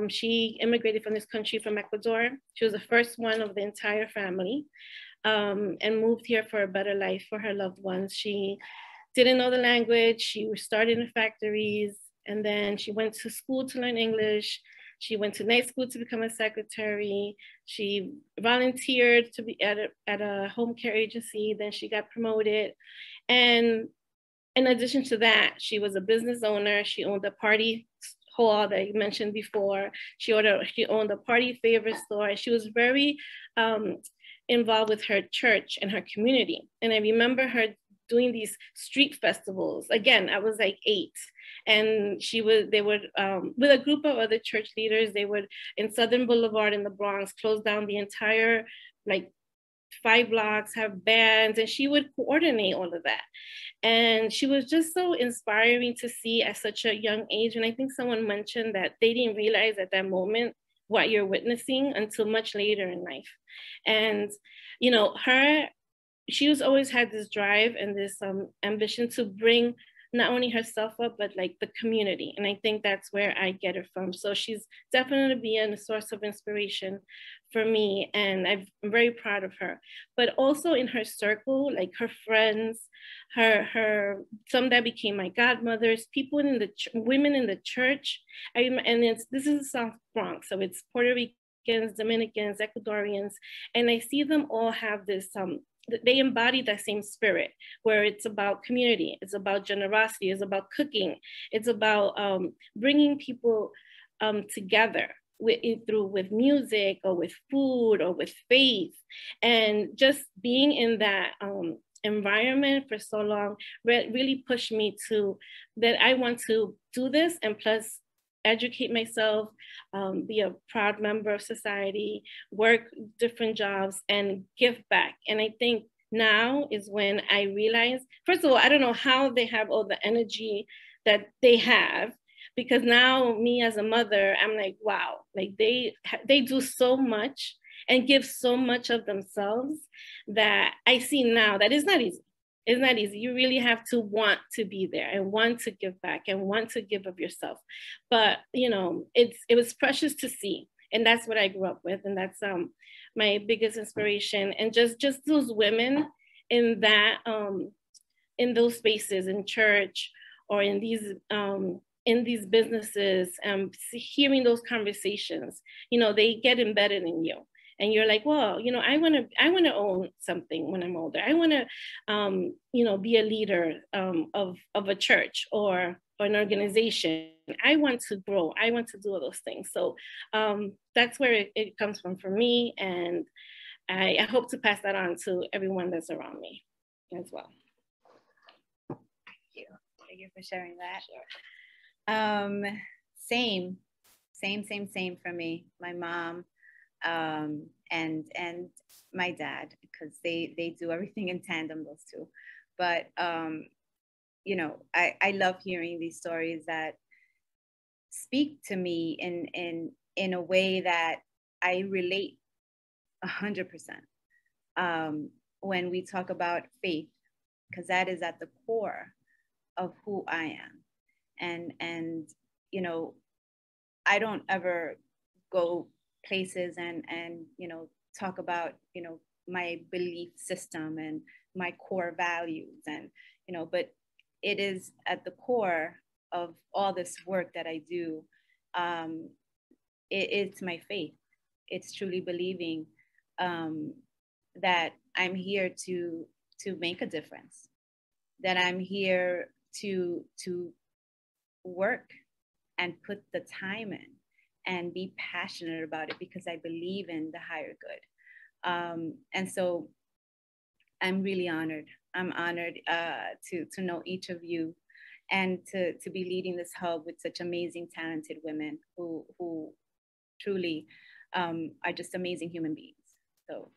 She immigrated from this country, from Ecuador. She was the first one of the entire family, and moved here for a better life for her loved ones. She didn't know the language. She started in factories, and then she went to school to learn English. She went to night school to become a secretary. She volunteered to be at a home care agency. Then she got promoted. And in addition to that, she was a business owner. She owned a party hall that I mentioned before. She owned a party favor store. She was very involved with her church and her community. And I remember her doing these street festivals. Again, I was like 8. And they would, with a group of other church leaders, they would, in Southern Boulevard in the Bronx, close down the entire, 5 blocks, have bands, and she would coordinate all of that. And she was just so inspiring to see at such a young age. And I think someone mentioned that they didn't realize at that moment what you're witnessing until much later in life. And, she always had this drive and this ambition to bring not only herself up, but like the community. And I think that's where I get it from. So she's definitely been a source of inspiration for me. And I'm very proud of her. But also in her circle, like her friends, some that became my godmothers, people in the women in the church. This is the South Bronx, so it's Puerto Ricans, Dominicans, Ecuadorians, and I see them all have this, they embody that same spirit where it's about community, it's about generosity, it's about cooking, it's about bringing people together with music or with food or with faith, and just being in that environment for so long really pushed me to that I want to do this, and plus educate myself, be a proud member of society, work different jobs, and give back. And I think now is when I realize, first of all, I don't know how they have all the energy that they have, because now me as a mother, I'm like, wow, like they do so much and give so much of themselves that I see now that it's not easy. It's not easy. You really have to want to be there and want to give back and want to give of yourself. But, you know, it was precious to see. And that's what I grew up with. And that's my biggest inspiration. And just those women in that, in those spaces, in church or in these businesses, hearing those conversations, you know, they get embedded in you. And you're like, well, you know, I want to own something when I'm older. I want to, you know, be a leader of a church or an organization. I want to grow. I want to do all those things. So that's where it comes from for me. And I hope to pass that on to everyone that's around me as well. Thank you. Thank you for sharing that. Sure. Same for me. My mom. And my dad, because they do everything in tandem, those two. But you know, I love hearing these stories that speak to me in a way that I relate 100%. When we talk about faith, because that is at the core of who I am. And you know, I don't ever go places and you know, talk about, you know, my belief system and my core values, and you know, but it is at the core of all this work that I do. It's my faith. It's truly believing that I'm here to make a difference, that I'm here to work and put the time in and be passionate about it, because I believe in the higher good. And so I'm really honored. I'm honored to know each of you, and to be leading this hub with such amazing, talented women who truly are just amazing human beings. So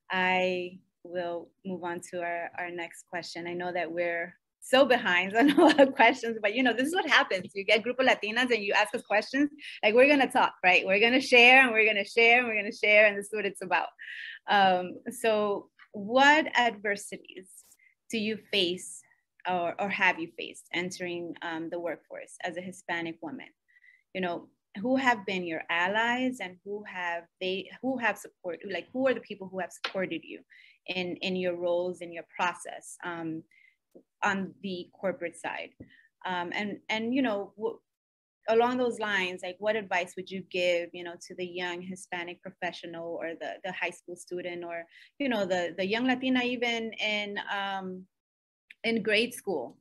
I will move on to our next question. I know that we're so behind on all the questions, but you know, this is what happens. You get Grupo Latinas and you ask us questions, like we're gonna talk, right? We're gonna share and we're gonna share and we're gonna share, and this is what it's about. So what adversities do you face or have you faced entering the workforce as a Hispanic woman? You know, who have been your allies, and who have supported, like who are the people who have supported you in your roles, in your process? On the corporate side, and you know, along those lines, like what advice would you give, you know, to the young Hispanic professional, or the high school student, or you know, the young Latina even in grade school,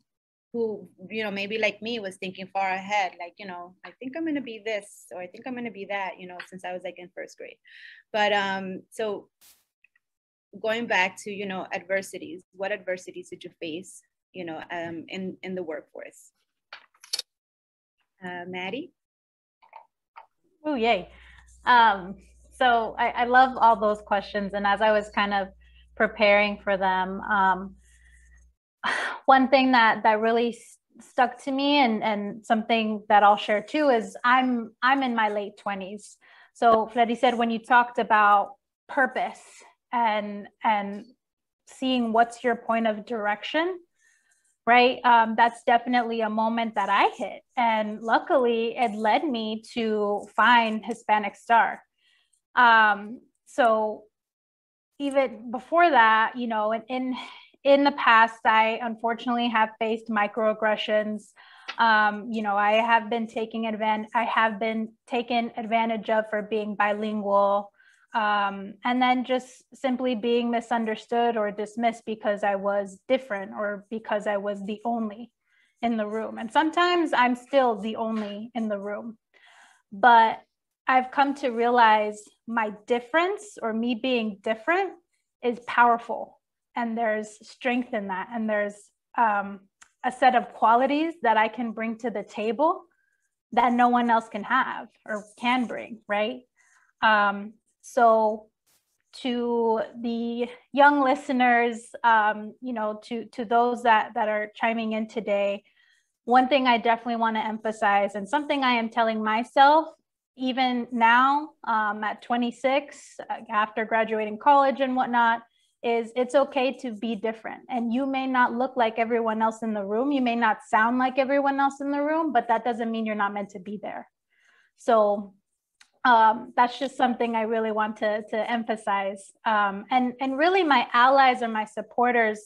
who, you know, maybe like me was thinking far ahead, like, you know, I think I'm gonna be this, or I think I'm gonna be that, you know, since I was like in first grade. But so going back to, you know, adversities, what adversities did you face, you know, in the workforce? Maddie? Oh, yay. So I love all those questions. And as I was kind of preparing for them, one thing that really stuck to me, and something that I'll share too, is I'm in my late 20s. So Fleri said, when you talked about purpose and seeing what's your point of direction, right? That's definitely a moment that I hit. And luckily, it led me to find Hispanic Star. So even before that, in the past, I unfortunately have faced microaggressions. I have been taken advantage of for being bilingual. And then just simply being misunderstood or dismissed because I was different or because I was the only in the room. And sometimes I'm still the only in the room. But I've come to realize my difference, or me being different, is powerful. And there's strength in that. And there's a set of qualities that I can bring to the table that no one else can have or can bring, right? So to the young listeners, to those that are chiming in today, one thing I definitely want to emphasize, and something I am telling myself even now at 26, after graduating college and whatnot, is it's okay to be different. And you may not look like everyone else in the room. You may not sound like everyone else in the room, but that doesn't mean you're not meant to be there. So that's just something I really want to emphasize. And really my allies or my supporters,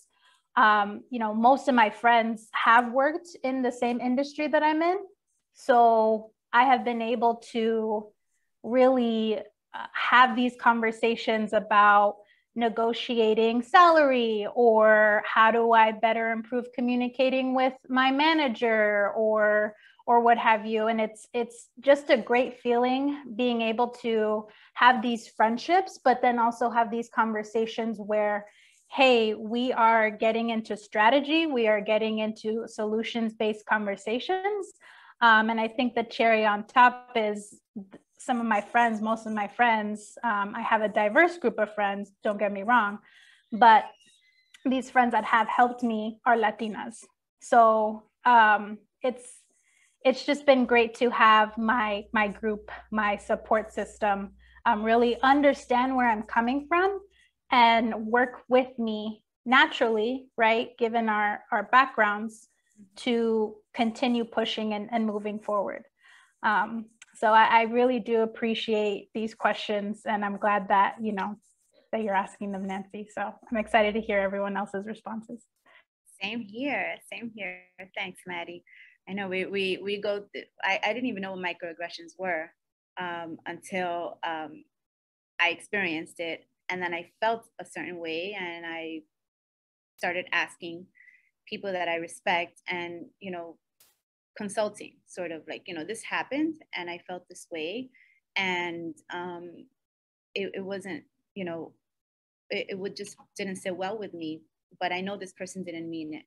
most of my friends have worked in the same industry that I'm in. So I have been able to really have these conversations about negotiating salary, or how do I better improve communicating with my manager, or what have you. And it's just a great feeling being able to have these friendships, but then also have these conversations where, hey, we are getting into strategy, we are getting into solutions-based conversations. And I think the cherry on top is some of my friends, most of my friends, I have a diverse group of friends, don't get me wrong, but these friends that have helped me are Latinas. So it's just been great to have my group, my support system, really understand where I'm coming from and work with me naturally, right, given our backgrounds, to continue pushing and moving forward. So I really do appreciate these questions, and I'm glad that, that you're asking them, Nancy. So I'm excited to hear everyone else's responses. Same here. Thanks, Maddie. I know we go through, I didn't even know what microaggressions were until I experienced it. And then I felt a certain way, and I started asking people that I respect and, consulting, sort of like, this happened and I felt this way. And it wasn't, it would just didn't sit well with me, but I know this person didn't mean it.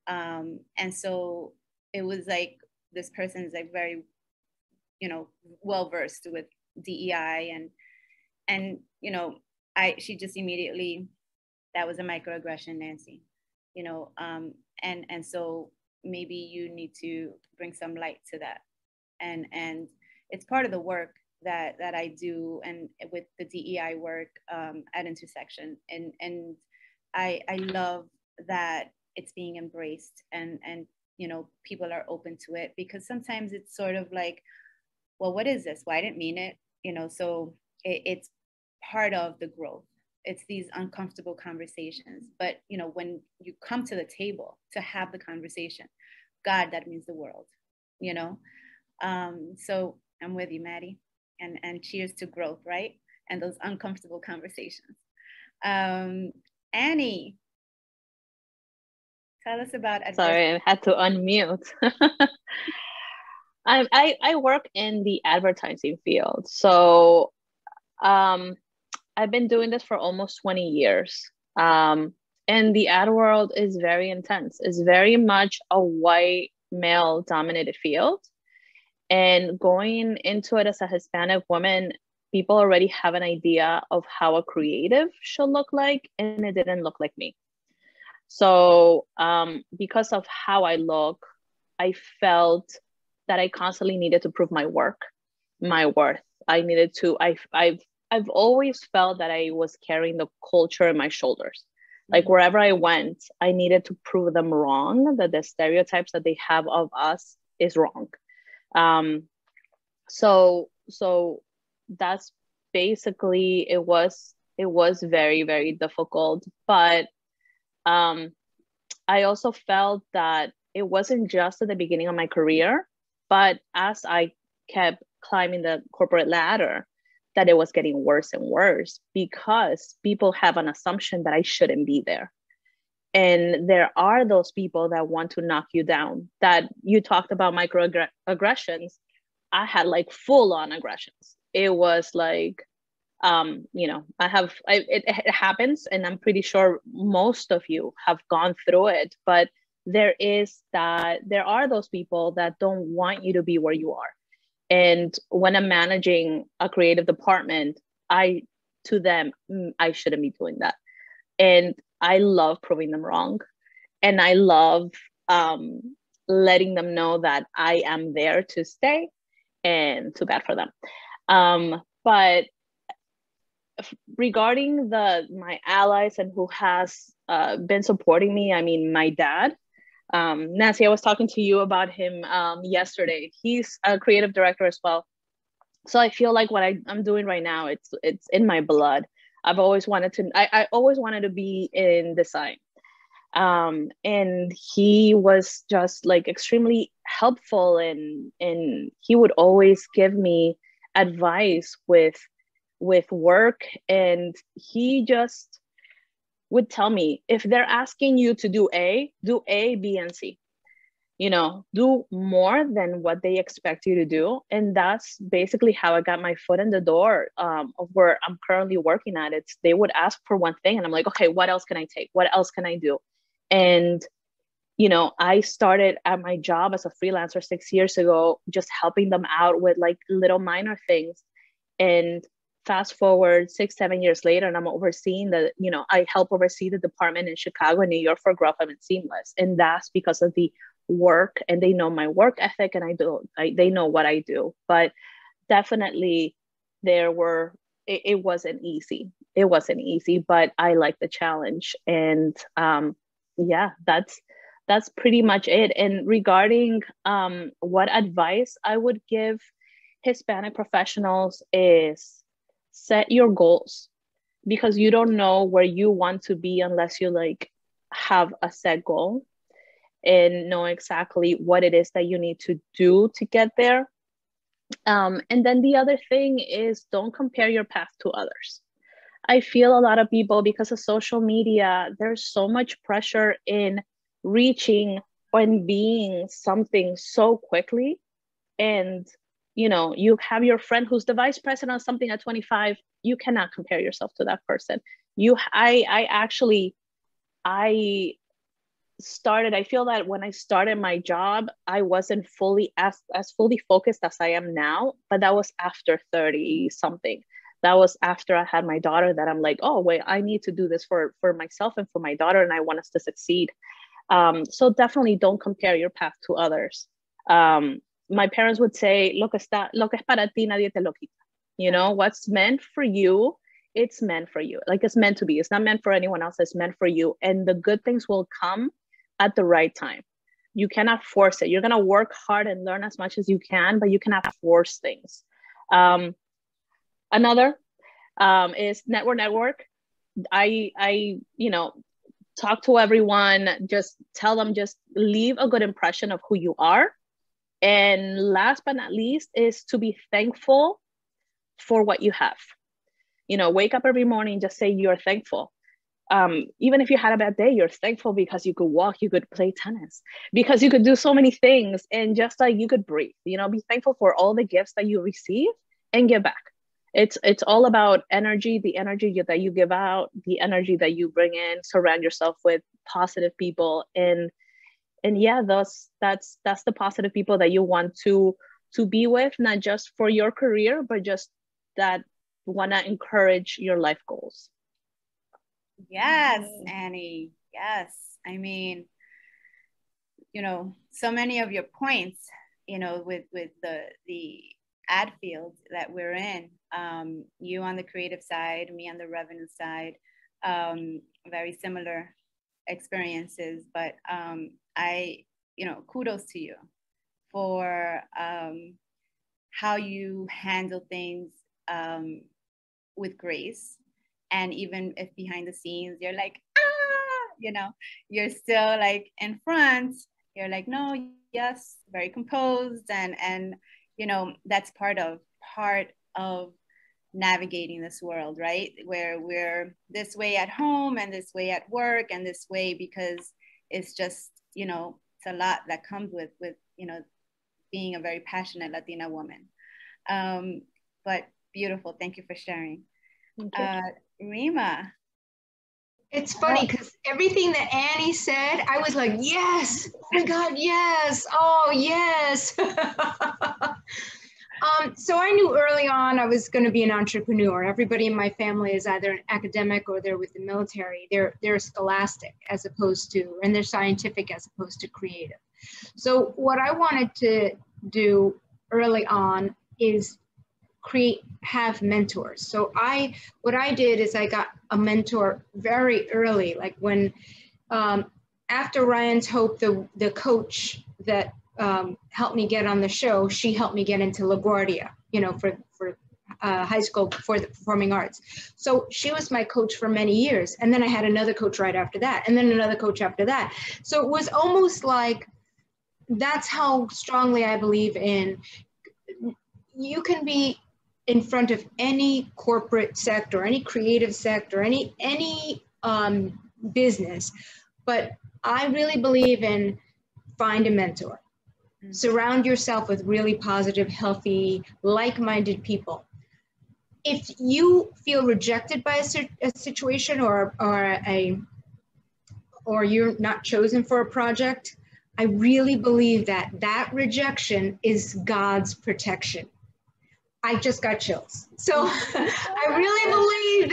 And so it was like, this person is like very, well-versed with DEI and, she just immediately, that was a microaggression, Nancy, and so maybe you need to bring some light to that. And it's part of the work that I do, and with the DEI work at Intersection. And I love that it's being embraced and people are open to it, because sometimes it's sort of like, well, what is this? Well, I didn't mean it, so it's part of the growth. It's these uncomfortable conversations. But, when you come to the table to have the conversation, God, that means the world, So I'm with you, Maddie, and cheers to growth, right? And those uncomfortable conversations. Annie, tell us about adversity. Sorry, I had to unmute. I work in the advertising field. So I've been doing this for almost 20 years. And the ad world is very intense. It's very much a white male dominated field. And going into it as a Hispanic woman, people already have an idea of how a creative should look like, and it didn't look like me. So because of how I look, I felt that I constantly needed to prove my work, my worth. I needed to, I've always felt that I was carrying the culture on my shoulders, Like wherever I went, I needed to prove them wrong, that the stereotypes that they have of us is wrong. So that's basically, it was very, very difficult. But I also felt that it wasn't just at the beginning of my career, but as I kept climbing the corporate ladder, that it was getting worse and worse, because people have an assumption that I shouldn't be there. And there are those people that want to knock you down. That you talked about microaggressions. I had like full on aggressions. It was like, you know, it happens, and I'm pretty sure most of you have gone through it, but there are those people that don't want you to be where you are. And when I'm managing a creative department, to them, I shouldn't be doing that. And I love proving them wrong. And I love letting them know that I am there to stay, and too bad for them. But regarding my allies and who has been supporting me, I mean, my dad, Nancy, I was talking to you about him yesterday. He's a creative director as well. So I feel like what I'm doing right now, it's in my blood. I always wanted to be in design. And he was just like extremely helpful, and he would always give me advice with work. And he just would tell me, if they're asking you to do A, B, and C. You know, do more than what they expect you to do. And that's basically how I got my foot in the door of where I'm currently working at. They would ask for one thing, and I'm like, okay, what else can I take? What else can I do? And, you know, I started at my job as a freelancer 6 years ago, just helping them out with like little minor things. And fast forward 6-7 years later, and I'm overseeing I help oversee the department in Chicago and New York for Grubhub and Seamless. And that's because of the work, and they know my work ethic, and they know what I do. But definitely it wasn't easy, but I like the challenge. And yeah, that's pretty much it. And regarding what advice I would give Hispanic professionals is set your goals, because you don't know where you want to be unless you like have a set goal and know exactly what it is that you need to do to get there. And then the other thing is, don't compare your path to others. I feel a lot of people, because of social media, there's so much pressure in reaching and being something so quickly. And, you know, you have your friend who's the vice president of something at 25. You cannot compare yourself to that person. I feel that when I started my job, I wasn't fully as fully focused as I am now, but that was after 30 something. That was after I had my daughter, that I'm like, oh wait, I need to do this for myself and for my daughter, and I want us to succeed. So definitely don't compare your path to others. My parents would say, lo que es para ti, nadie te lo quita. You know, what's meant for you, it's meant for you. Like, it's meant to be. It's not meant for anyone else. It's meant for you. And the good things will come at the right time. You cannot force it. You're going to work hard and learn as much as you can, but you cannot force things. Another is network. I talk to everyone, just tell them, just leave a good impression of who you are. And last but not least is to be thankful for what you have. You know, wake up every morning, just say you're thankful. Even if you had a bad day, you're thankful because you could walk, you could play tennis, because you could do so many things, and just like you could breathe. You know, be thankful for all the gifts that you receive and give back. It's all about energy, the energy that you give out, the energy that you bring in. Surround yourself with positive people, and yeah, that's the positive people that you want to be with, not just for your career, but just that want to encourage your life goals. Yes, Annie. Yes. I mean, you know, so many of your points, you know, with the ad field that we're in, you on the creative side, me on the revenue side, very similar experiences, but kudos to you for how you handle things with grace. And even if behind the scenes, you're like, you're still like in front, you're like, no, yes, very composed. And that's part of navigating this world, right? Where we're this way at home and this way at work and this way, because it's just, it's a lot that comes with being a very passionate Latina woman. But beautiful. Thank you for sharing. Rima. It's funny because everything that Annie said, I was like, yes, oh my God, yes, oh yes. So I knew early on I was going to be an entrepreneur. Everybody in my family is either an academic or they're with the military. They're scholastic as opposed to, and they're scientific as opposed to creative. So what I wanted to do early on is have mentors. So what I did is I got a mentor very early, like when, after Ryan's Hope, the coach that helped me get on the show, she helped me get into LaGuardia, for high school for the performing arts. So she was my coach for many years. And then I had another coach right after that, and then another coach after that. So it was almost like, that's how strongly I believe in, you can be in front of any corporate sector, any creative sector, any business, but I really believe in find a mentor. Surround yourself with really positive, healthy, like-minded people. If you feel rejected by a situation or you're not chosen for a project, I really believe that rejection is God's protection. I just got chills. So I really believe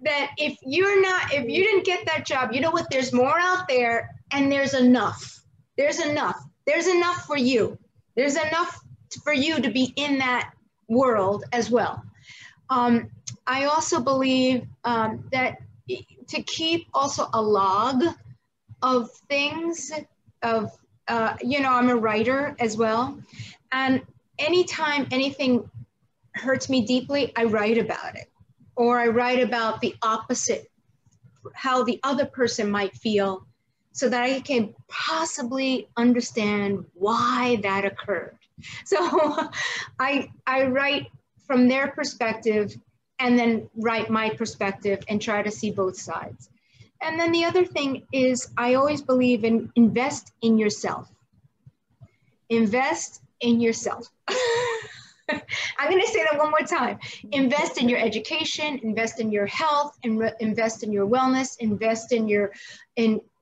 that if you didn't get that job, you know what, there's more out there, and there's enough. There's enough for you. There's enough for you to be in that world as well. I also believe that to keep also a log of things, I'm a writer as well. And anytime anything hurts me deeply, I write about it. Or I write about the opposite, how the other person might feel, so that I can possibly understand why that occurred. So I write from their perspective and then write my perspective and try to see both sides. And then the other thing is, I always believe in invest in yourself. Invest in yourself. I'm going to say that one more time. Invest in your education, invest in your health, invest in your wellness, invest in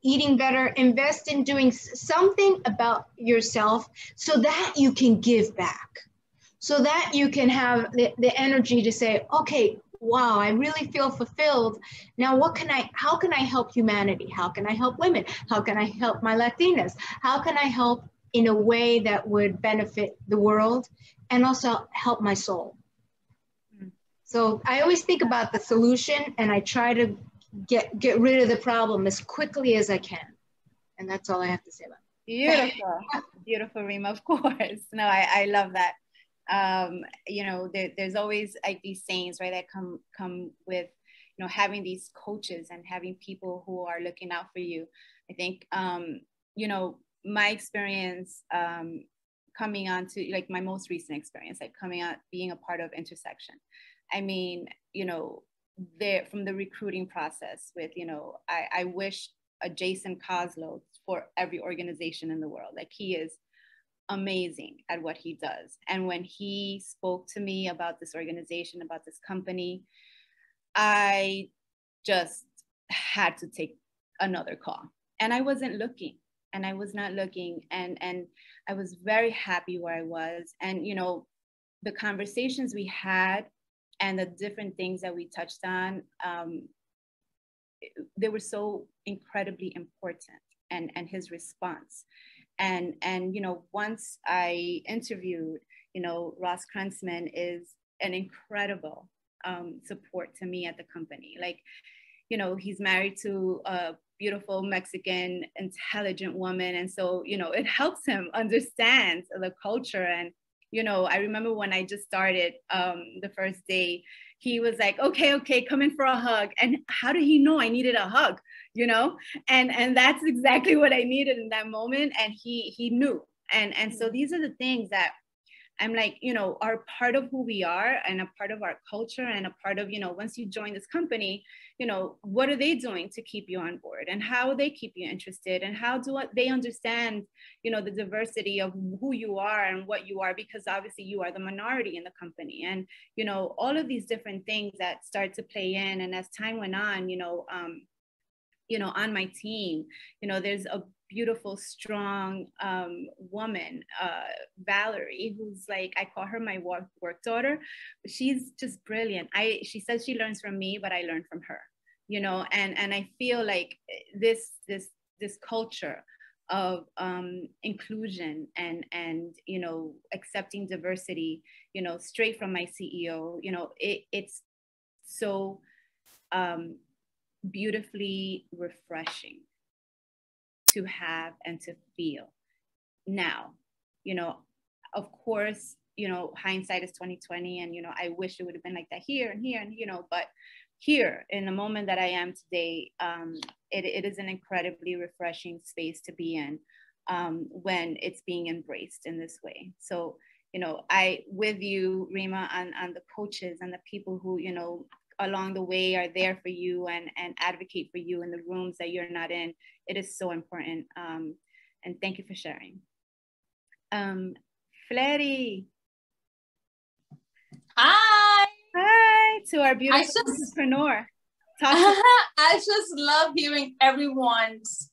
eating better, invest in doing something about yourself so that you can give back, so that you can have the energy to say, okay, wow, I really feel fulfilled. Now, how can I help humanity? How can I help women? How can I help my Latinas? How can I help in a way that would benefit the world and also help my soul? So I always think about the solution, and I try to get rid of the problem as quickly as I can. And that's all I have to say about it. Beautiful. Beautiful, Rima, of course. No, I love that. There's always like these sayings, right, that come with, having these coaches and having people who are looking out for you. I think, my experience coming on to, like, my most recent experience, like coming out, being a part of Intersection. I mean, from the recruiting process with, I wish a Jason Coslow for every organization in the world. Like, he is amazing at what he does. And when he spoke to me about this organization, about this company, I just had to take another call. And I wasn't looking, and I was not looking. And I was very happy where I was. And, the conversations we had and the different things that we touched on, they were so incredibly important, and his response. And once I interviewed, Ross Kranzman is an incredible support to me at the company. Like, he's married to a beautiful Mexican, intelligent woman. And so, it helps him understand the culture. And, I remember when I just started the first day, he was like, okay, come in for a hug. And how did he know I needed a hug, And that's exactly what I needed in that moment. And he knew. And so these are the things that I'm like, are part of who we are and a part of our culture and a part of, once you join this company, what are they doing to keep you on board and how they keep you interested and how do they understand, the diversity of who you are and what you are, because obviously you are the minority in the company and, all of these different things that start to play in. And as time went on, on my team, there's a beautiful, strong woman, Valerie, who's like, I call her my work daughter, but she's just brilliant. She says she learns from me, but I learn from her, and I feel like this culture of inclusion and accepting diversity, straight from my CEO, it's so beautifully refreshing to have and to feel. Now, of course, hindsight is 2020, and I wish it would have been like that here and here and but here in the moment that I am today, it is an incredibly refreshing space to be in when it's being embraced in this way. So, I with you, Rima, and the coaches and the people who along the way are there for you and advocate for you in the rooms that you're not in. It is so important. And thank you for sharing. Fleri. Hi. Hi to our beautiful entrepreneur. I just love hearing everyone's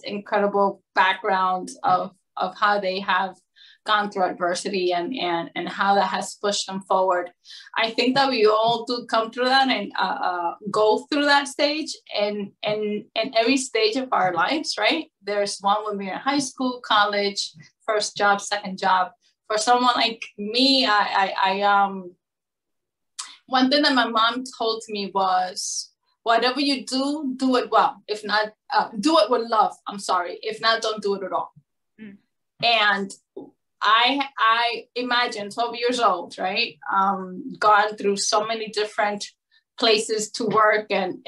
incredible background of how they have gone through adversity and how that has pushed them forward. I think that we all do come through that and go through that stage and every stage of our lives, right? There's one when we're in high school, college, first job, second job. For someone like me, one thing that my mom told me was, whatever you do, do it well. If not, do it with love. I'm sorry. If not, don't do it at all. Mm. And I imagine 12 years old, right? Gone through so many different places to work and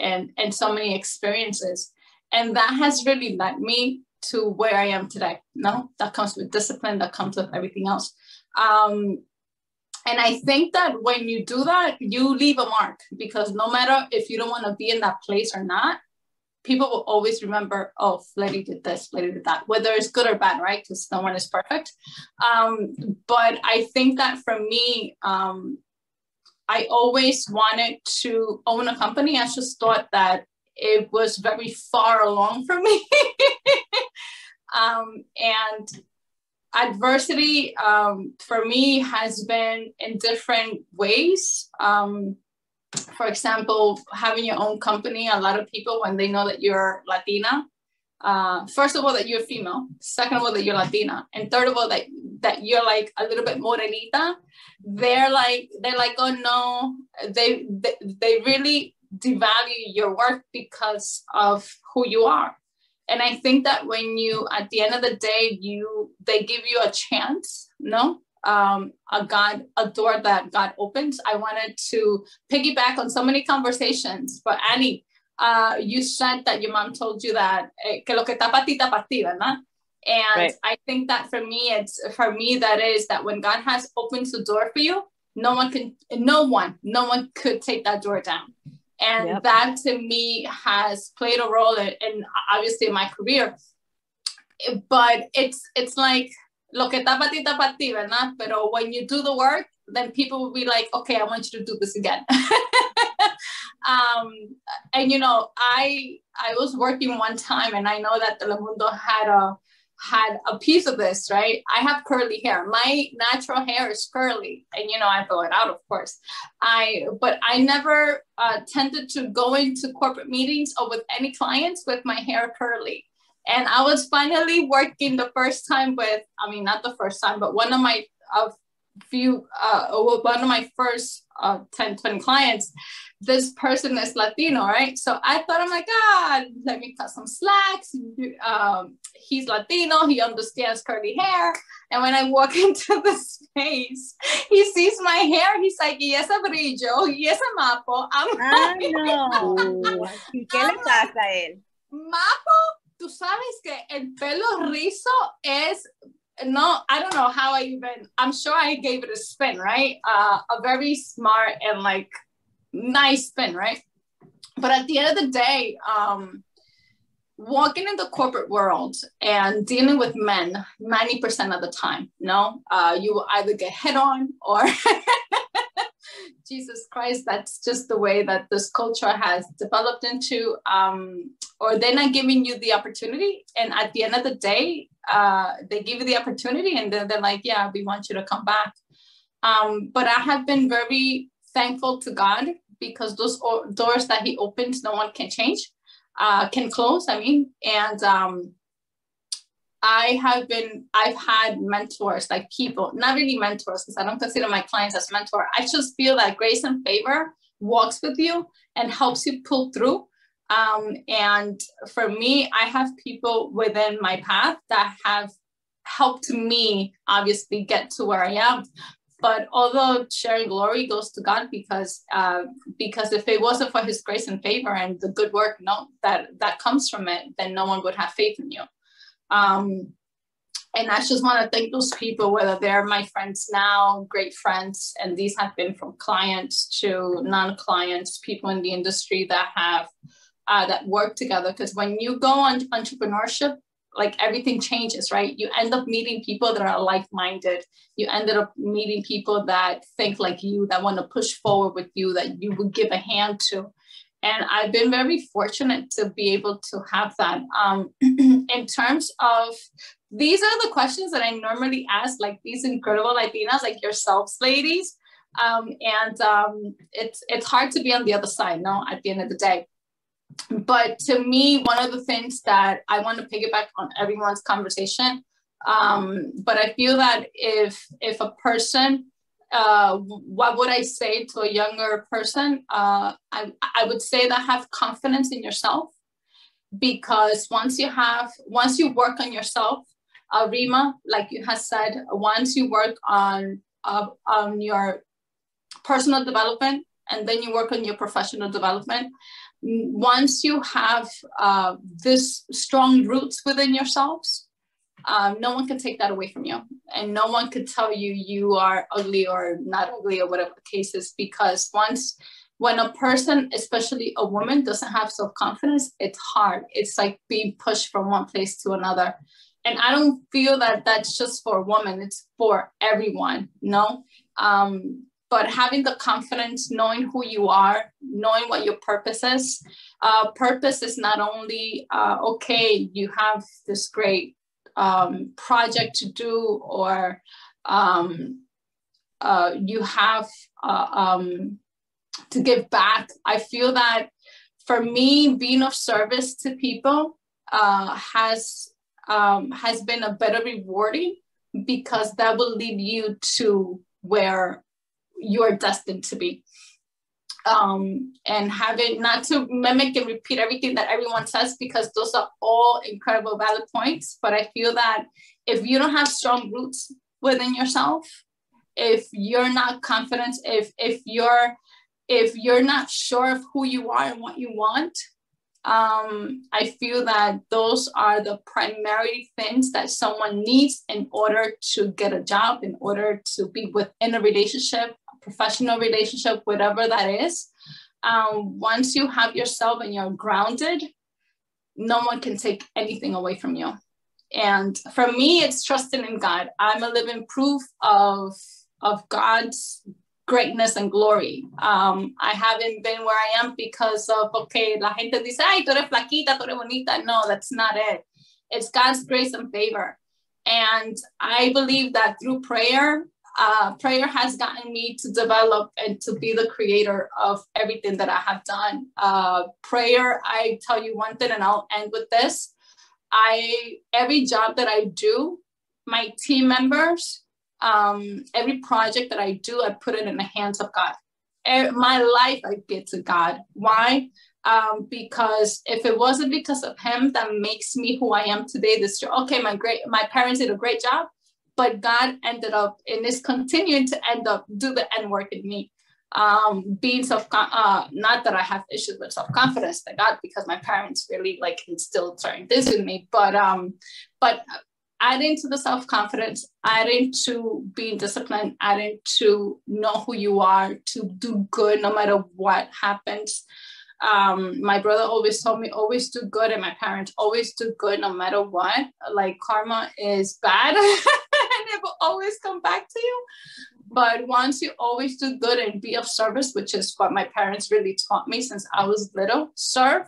so many experiences. And that has really led me to where I am today. No, that comes with discipline, that comes with everything else. And I think that when you do that, you leave a mark, because no matter if you don't want to be in that place or not, people will always remember, oh, Fleri did this, Fleri did that, whether it's good or bad, right? Because no one is perfect. But I think that for me, I always wanted to own a company. I just thought that it was very far along for me. And adversity for me has been in different ways. For example, having your own company, a lot of people, when they know that you're Latina, first of all, that you're female, second of all, that you're Latina, and third of all, that you're like a little bit morenita, they're like, oh no, they really devalue your work because of who you are. And I think that when you, at the end of the day, they give you a chance, no? A door that God opens. I wanted to piggyback on so many conversations, but Annie, you said that your mom told you that que lo que está para ti, está para ti, ¿verdad? And right. I think that for me, that is that when God has opened the door for you, no one could take that door down. And yep. That to me has played a role in obviously my career. But it's like, lo que está para ti, ¿verdad? Pero when you do the work, then people will be like, okay, I want you to do this again. And I was working one time, and I know that Telemundo had a piece of this, right? I have curly hair. My natural hair is curly, and I blow it out, of course. But I never tended to go into corporate meetings or with any clients with my hair curly. And I was finally working the first time with, not the first time, but one of one of my first 10, 20 clients, this person is Latino, right? So I thought, oh my God, let me cut some slacks. He's Latino, he understands curly hair. And when I walk into the space, he sees my hair, he's like, y ese brillo, y ese mapo. No. ¿Qué le pasa a él? Mapo, tú sabes que el pelo rizo es, no, I don't know how I'm sure I gave it a spin, right? A very smart and like nice spin, right? But at the end of the day, walking in the corporate world and dealing with men 90% of the time, you will either get hit on or Jesus Christ, that's just the way that this culture has developed into, or they're not giving you the opportunity. And at the end of the day, they give you the opportunity and then they're like, yeah, we want you to come back. But I have been very thankful to God because those doors that he opens, no one can change, can close, I mean. And I've had mentors, like people, not really mentors, because I don't consider my clients as mentor. I just feel that grace and favor walks with you and helps you pull through. And for me, I have people within my path that have helped me obviously get to where I am. But although sharing glory goes to God, because if it wasn't for his grace and favor and the good work that comes from it, then no one would have faith in you. And I just want to thank those people, whether they're my friends now, great friends, and these have been from clients to non-clients, people in the industry that have that work together. Because when you go on entrepreneurship, like everything changes, right? You end up meeting people that are like-minded. You ended up meeting people that think like you, that want to push forward with you, that you would give a hand to. And I've been very fortunate to be able to have that. In terms of, these are the questions that I normally ask, like these incredible Latinas, like yourselves, ladies. It's hard to be on the other side, no, at the end of the day. But to me, one of the things that I want to piggyback on everyone's conversation, but I feel that if a person, what would I say to a younger person? I would say that have confidence in yourself, because once you work on yourself, Rima, like you have said, once you work on your personal development and then you work on your professional development, once you have this strong roots within yourselves, no one can take that away from you, and no one can tell you you are ugly or not ugly or whatever the case is, because when a person, especially a woman, doesn't have self-confidence, it's hard. It's like being pushed from one place to another. And I don't feel that that's just for a woman, it's for everyone, no? But having the confidence, knowing who you are, knowing what your purpose is. Purpose is not only, okay, you have this great project to do, or you have to give back. I feel that for me, being of service to people has been a better rewarding, because that will lead you to where you're destined to be. And having, not to mimic and repeat everything that everyone says, because those are all incredible valid points, but I feel that if you don't have strong roots within yourself, if you're not confident, if you're not sure of who you are and what you want, I feel that those are the primary things that someone needs in order to get a job, in order to be within a relationship, a professional relationship, whatever that is. Once you have yourself and you're grounded, no one can take anything away from you. And for me, it's trusting in God. I'm a living proof of God's greatness and glory. I haven't been where I am because of, okay, la gente dice, ay, tú eres flaquita, tú eres bonita. No, that's not it. It's God's grace and favor. And I believe that through prayer, prayer has gotten me to develop and to be the creator of everything that I have done. Prayer, I tell you one thing, and I'll end with this. Every job that I do, my team members Every project that I do, I put it in the hands of God. My life, I give to God. Why? Because if it wasn't because of him that makes me who I am today, okay, my parents did a great job, but God ended up, and is continuing to end up, do the end work in me. Being not that I have issues with self-confidence, thank God, because my parents really like instilled certain things in me, but adding to the self-confidence, adding to being disciplined, adding to know who you are, to do good no matter what happens. My brother always told me, always do good, and my parents always do good no matter what. Like, karma is bad and it will always come back to you. But once you always do good and be of service, which is what my parents really taught me since I was little, serve,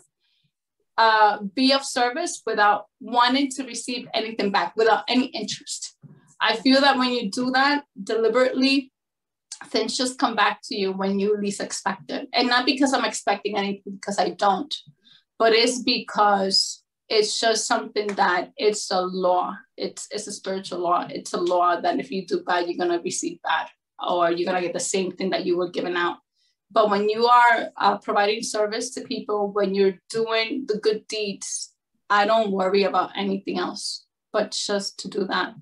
be of service without wanting to receive anything back, without any interest. I feel that when you do that deliberately, things just come back to you when you least expect it. And not because I'm expecting anything, because I don't, but it's because it's just something that it's a law. It's a spiritual law. It's a law that if you do bad, you're going to receive bad, or you're going to get the same thing that you were given out. But when you are providing service to people, when you're doing the good deeds, I don't worry about anything else, but just to do that.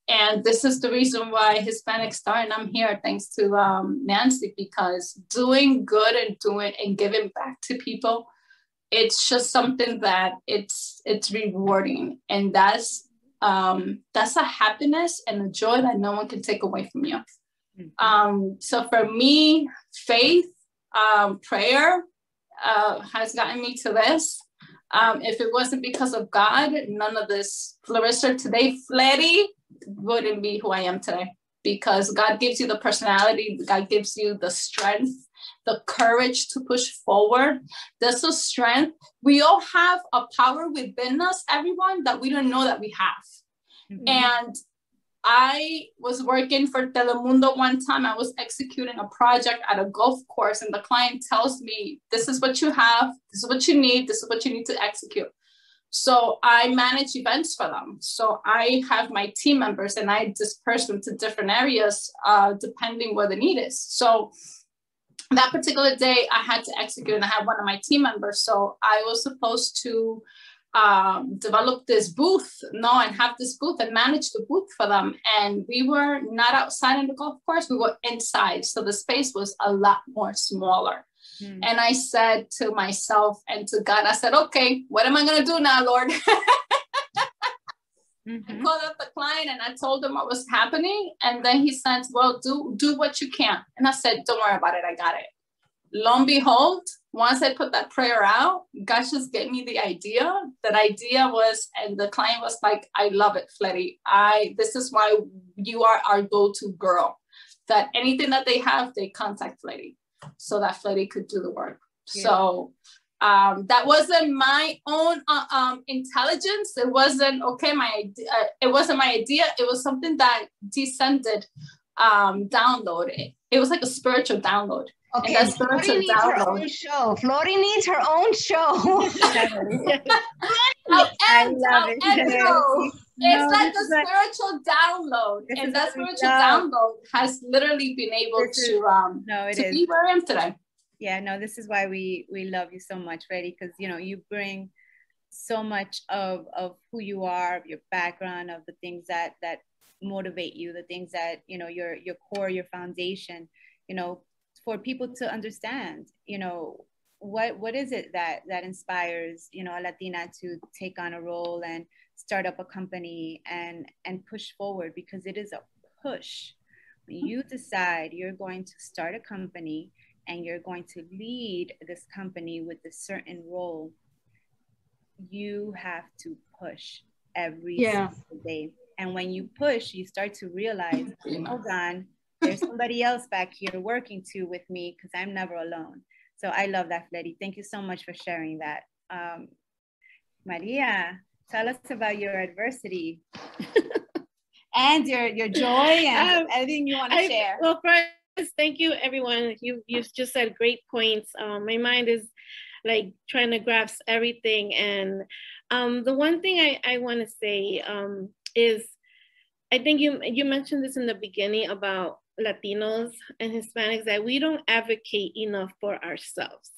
And this is the reason why Hispanics started. I'm here thanks to Nancy, because doing good and giving back to people, it's just something that it's rewarding. And that's a happiness and a joy that no one can take away from you. So for me, faith, prayer has gotten me to this. If it wasn't because of God, none of this Fleriser today, Fletty, wouldn't be who I am today, because God gives you the personality, God gives you the strength, the courage to push forward. There's a strength. We all have a power within us, everyone, that we don't know that we have. Mm-hmm. And I was working for Telemundo one time. I was executing a project at a golf course, and the client tells me, this is what you have, this is what you need, this is what you need to execute. So I manage events for them. So I have my team members and I disperse them to different areas depending where the need is. So that particular day I had to execute, and I had one of my team members. So I was supposed to develop this booth, and have this booth and manage the booth for them. And we were not outside in the golf course, we were inside. So the space was a lot more smaller. And I said to myself and to God, I said, okay, what am I going to do now, Lord? I called up the client and I told him what was happening. And then he said, well, do what you can. And I said, don't worry about it. I got it. Lo and behold, once I put that prayer out, God just gave me the idea. That idea was, and the client was like, I love it, Fletty. This is why you are our go-to girl. That anything that they have, they contact Fletty, so that Fletty could do the work. Yeah. So that wasn't my own intelligence. It wasn't it wasn't my idea. It was something that descended, downloaded. It was like a spiritual download. Okay, Flori needs her own show. Flori needs her own show. I love it. It's like a spiritual download, and that spiritual download has literally been able to be where I am today. Yeah, no, this is why we love you so much, Freddie, because you bring so much of who you are, of your background, of the things that motivate you, the things that your core, your foundation, for people to understand, what is it that inspires, a Latina to take on a role and start up a company and push forward, because it is a push. When you decide you're going to start a company and you're going to lead this company with a certain role, you have to push every single day. And when you push, you start to realize, hold on, there's somebody else back here working too with me, because I'm never alone. So I love that, Fletty. Thank you so much for sharing that. Maria, tell us about your adversity and your joy and everything you want to share. Well, first, thank you, everyone. You've just said great points. My mind is like trying to grasp everything. And the one thing I want to say is, I think you mentioned this in the beginning about Latinos and Hispanics, that we don't advocate enough for ourselves.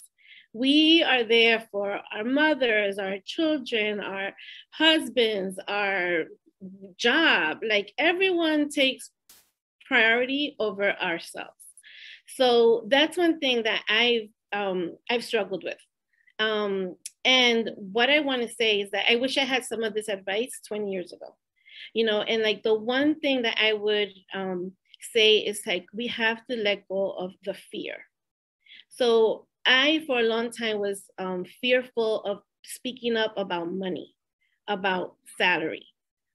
We are there for our mothers, our children, our husbands, our job. Like, everyone takes priority over ourselves. So that's one thing that I've struggled with. And what I want to say is that I wish I had some of this advice 20 years ago, you know, and like the one thing that I would say is like, we have to let go of the fear. So I, for a long time, was fearful of speaking up about money, about salary,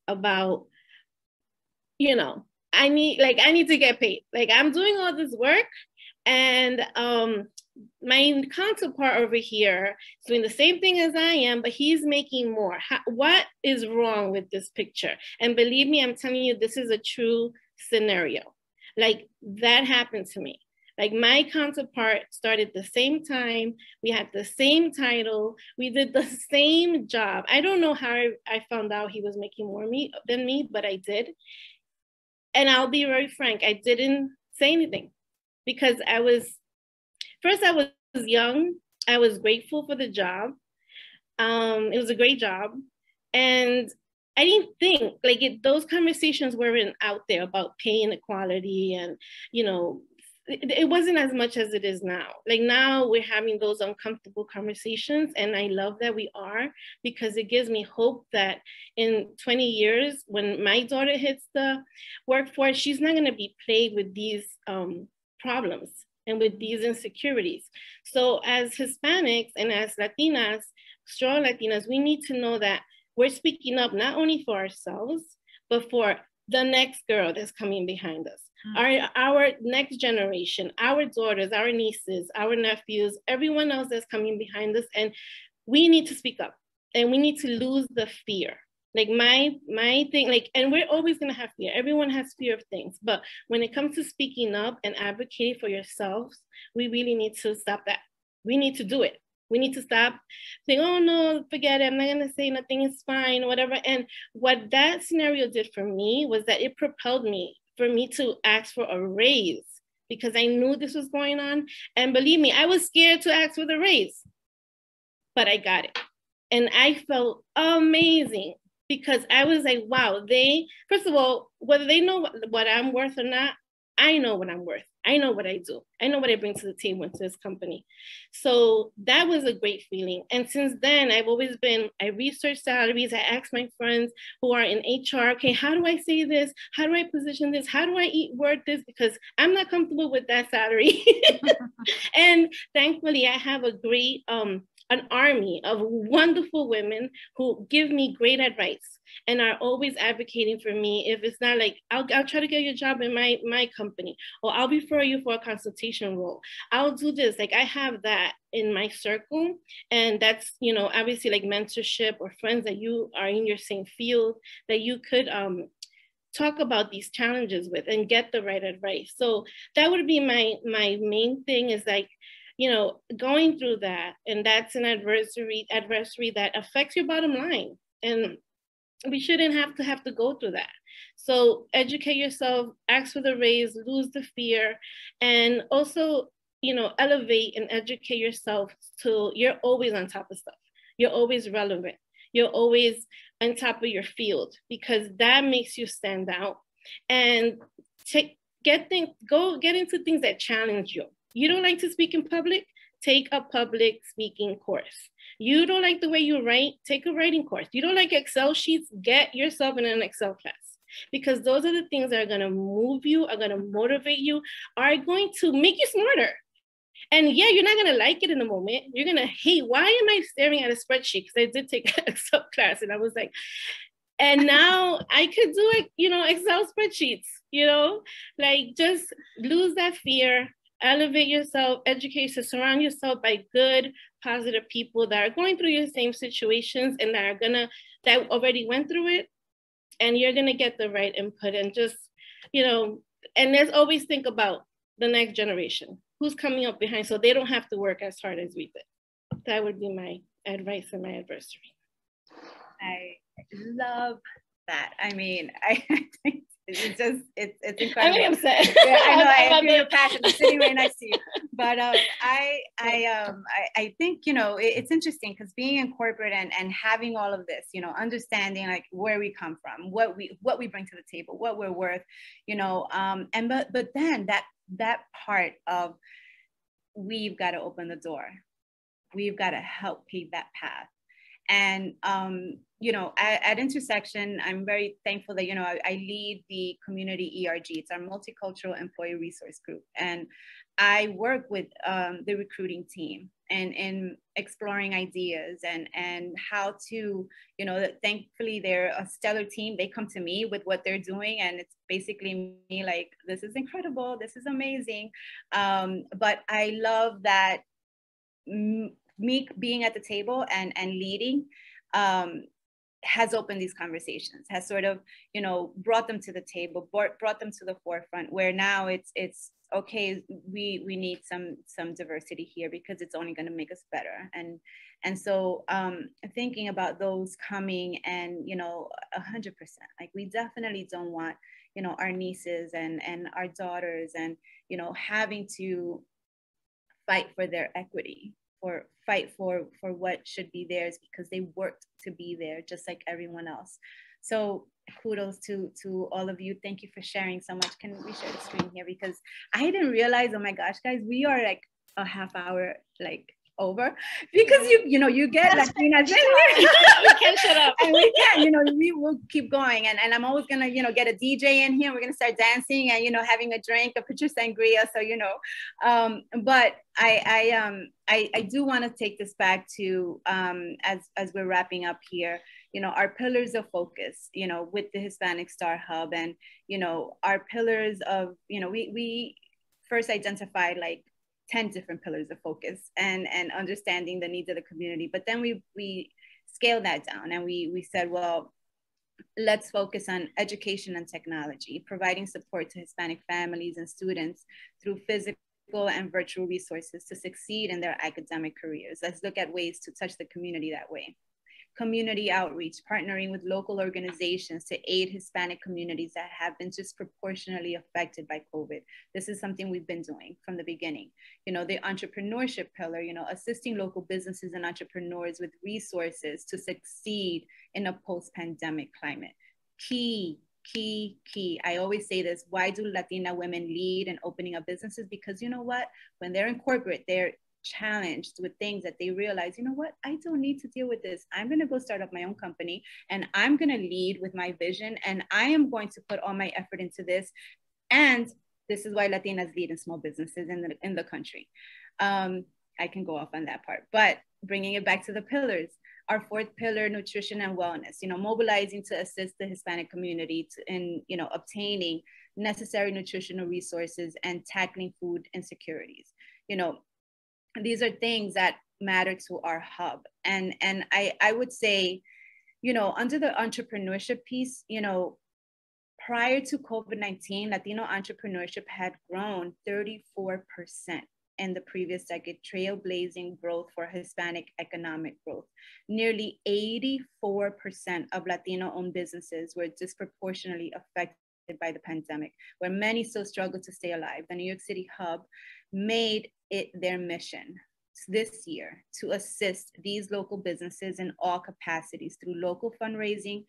about, you know, I need to get paid. Like, I'm doing all this work, and my counterpart over here is doing the same thing as I am, but he's making more. What is wrong with this picture? And believe me, I'm telling you, this is a true scenario. Like, that happened to me. Like, my counterpart started the same time. We had the same title. We did the same job. I don't know how I found out he was making more than me, but I did. And I'll be very frank, I didn't say anything because I was young. I was grateful for the job. It was a great job. And I didn't think, like, those conversations weren't out there about pay inequality, and, you know, it wasn't as much as it is now. Like, now we're having those uncomfortable conversations, and I love that we are, because it gives me hope that in 20 years, when my daughter hits the workforce, she's not gonna be plagued with these problems and with these insecurities. So as Hispanics and as Latinas, strong Latinas, we need to know that we're speaking up not only for ourselves, but for the next girl that's coming behind us. Our next generation, our daughters, our nieces, our nephews, everyone else that's coming behind us. And we need to speak up, and we need to lose the fear. Like, my thing, like, and we're always gonna have fear. Everyone has fear of things. But when it comes to speaking up and advocating for yourselves, we really need to stop that. We need to do it. We need to stop saying, oh no, forget it, I'm not gonna say nothing, is fine, whatever. And what that scenario did for me was that it propelled me for me to ask for a raise, because I knew this was going on. And believe me, I was scared to ask for the raise, but I got it. And I felt amazing, because I was like, wow, first of all, whether they know what I'm worth or not, I know what I'm worth. I know what I do. I know what I bring to the table into this company. So that was a great feeling. And since then, I researched salaries. I asked my friends who are in HR, okay, how do I say this? How do I position this? How do I word this? Because I'm not comfortable with that salary. And thankfully, I have a great, an army of wonderful women who give me great advice and are always advocating for me. If it's not like, I'll try to get you a job in my company, or I'll refer you for a consultation role. I'll do this. Like, I have that in my circle. And that's, you know, obviously like mentorship or friends that you are in your same field that you could talk about these challenges with and get the right advice. So that would be my main thing, is like, you know, going through that. And that's an adversary that affects your bottom line. And we shouldn't have to go through that. So educate yourself, ask for the raise, lose the fear, and also, you know, elevate and educate yourself to you're always on top of stuff. You're always relevant. You're always on top of your field, because that makes you stand out. And get into things that challenge you. You don't like to speak in public? Take a public speaking course. You don't like the way you write? Take a writing course. You don't like Excel sheets? Get yourself in an Excel class, because those are the things that are gonna move you, are gonna motivate you, are going to make you smarter. And yeah, you're not gonna like it in the moment. You're gonna hate, why am I staring at a spreadsheet? Because I did take an Excel class and I was like, and now I could do it, you know, Excel spreadsheets, you know, like just lose that fear. Elevate yourself, educate yourself, surround yourself by good, positive people that are going through your same situations and that already went through it, and you're gonna get the right input. And just, you know, and let's always think about the next generation, who's coming up behind, so they don't have to work as hard as we did. That would be my advice and my adversary. I love that. I mean, I think it's just, it's incredible. I'm upset. Yeah, I know, I feel your passion. I'm sitting right next to you. But I think, you know, it's interesting because being in corporate and having all of this, you know, understanding like where we come from, what we bring to the table, what we're worth, you know, and but then that part of we've got to open the door. We've got to help pave that path. And, you know, at Intersection, I'm very thankful that, you know, I lead the community ERG. It's our Multicultural Employee Resource Group. And I work with the recruiting team and exploring ideas and how to, you know, thankfully they're a stellar team. They come to me with what they're doing. And it's basically me like, this is incredible. This is amazing. But I love that me being at the table and leading has opened these conversations, has sort of, you know, brought them to the table, brought them to the forefront, where now it's okay, we need some diversity here because it's only going to make us better. And so thinking about those coming and, you know, 100%, like we definitely don't want, you know, our nieces and our daughters and, you know, having to fight for their equity, or fight for what should be theirs because they worked to be there just like everyone else. So kudos to all of you. Thank you for sharing so much. Can we share the screen here? Because I didn't realize, oh my gosh, guys, we are like a half hour like over because you know, you get Latinas in here. We can't shut up. And we can, you know, we will keep going. And I'm always gonna, you know, get a DJ in here. We're gonna start dancing and, you know, having a drink, a picture sangria. So, you know, but I do want to take this back to as we're wrapping up here, you know, our pillars of focus, you know, with the Hispanic Star Hub, and, you know, our pillars of, you know, we first identified like 10 different pillars of focus and understanding the needs of the community. But then we scaled that down and we said, well, let's focus on education and technology, providing support to Hispanic families and students through physical and virtual resources to succeed in their academic careers. Let's look at ways to touch the community that way. Community outreach, partnering with local organizations to aid Hispanic communities that have been disproportionately affected by COVID. This is something we've been doing from the beginning. You know, the entrepreneurship pillar, you know, assisting local businesses and entrepreneurs with resources to succeed in a post-pandemic climate. Key. I always say this, why do Latina women lead in opening up businesses? Because you know what, when they're in corporate, they're challenged with things that they realize, you know what, I don't need to deal with this. I'm going to go start up my own company and I'm going to lead with my vision and I am going to put all my effort into this. And this is why Latinas lead in small businesses in the country. I can go off on that part, but bringing it back to the pillars, our fourth pillar, nutrition and wellness, you know, mobilizing to assist the Hispanic community in, you know, obtaining necessary nutritional resources and tackling food insecurities. You know, these are things that matter to our hub. And I would say, you know, under the entrepreneurship piece, you know, prior to COVID-19, Latino entrepreneurship had grown 34% in the previous decade, trailblazing growth for Hispanic economic growth. Nearly 84% of Latino-owned businesses were disproportionately affected by the pandemic, where many still struggle to stay alive. The New York City hub made it their mission this year to assist these local businesses in all capacities through local fundraising,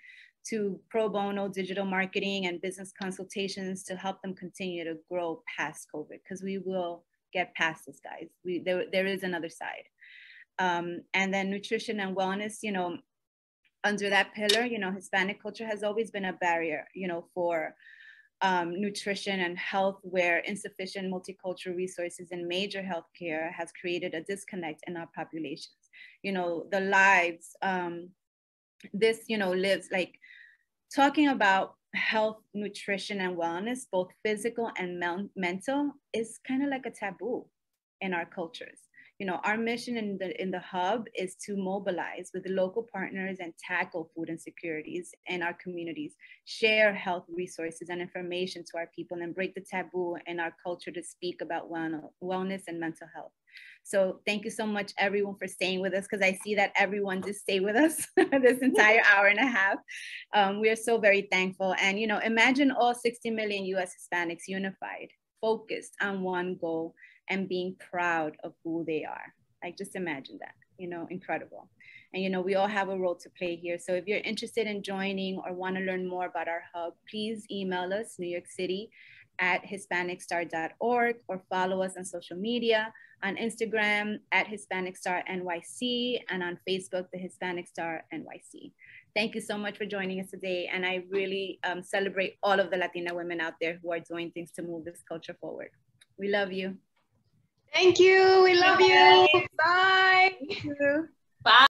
to pro bono digital marketing and business consultations to help them continue to grow past COVID, because we will get past this, guys. There is another side. And then nutrition and wellness, you know, under that pillar, you know, Hispanic culture has always been a barrier, you know, for nutrition and health, where insufficient multicultural resources in major healthcare has created a disconnect in our populations. You know, the lives, this, you know, lives like talking about health, nutrition, and wellness, both physical and mental, is kind of like a taboo in our cultures. You know, our mission in the hub is to mobilize with the local partners and tackle food insecurities in our communities, share health resources and information to our people, and break the taboo in our culture to speak about wellness and mental health. So thank you so much, everyone, for staying with us, because I see that everyone just stayed with us this entire hour and a half. We are so very thankful. And, you know, imagine all 60 million US Hispanics unified, focused on one goal and being proud of who they are. Like, just imagine that, you know, incredible. And, you know, we all have a role to play here. So if you're interested in joining or want to learn more about our hub, please email us, New York City at hispanicstar.org, or follow us on social media, on Instagram at Hispanic Star NYC, and on Facebook, the Hispanic Star NYC. Thank you so much for joining us today. And I really celebrate all of the Latina women out there who are doing things to move this culture forward. We love you. Thank you. We love you. Bye. Thank you. Bye.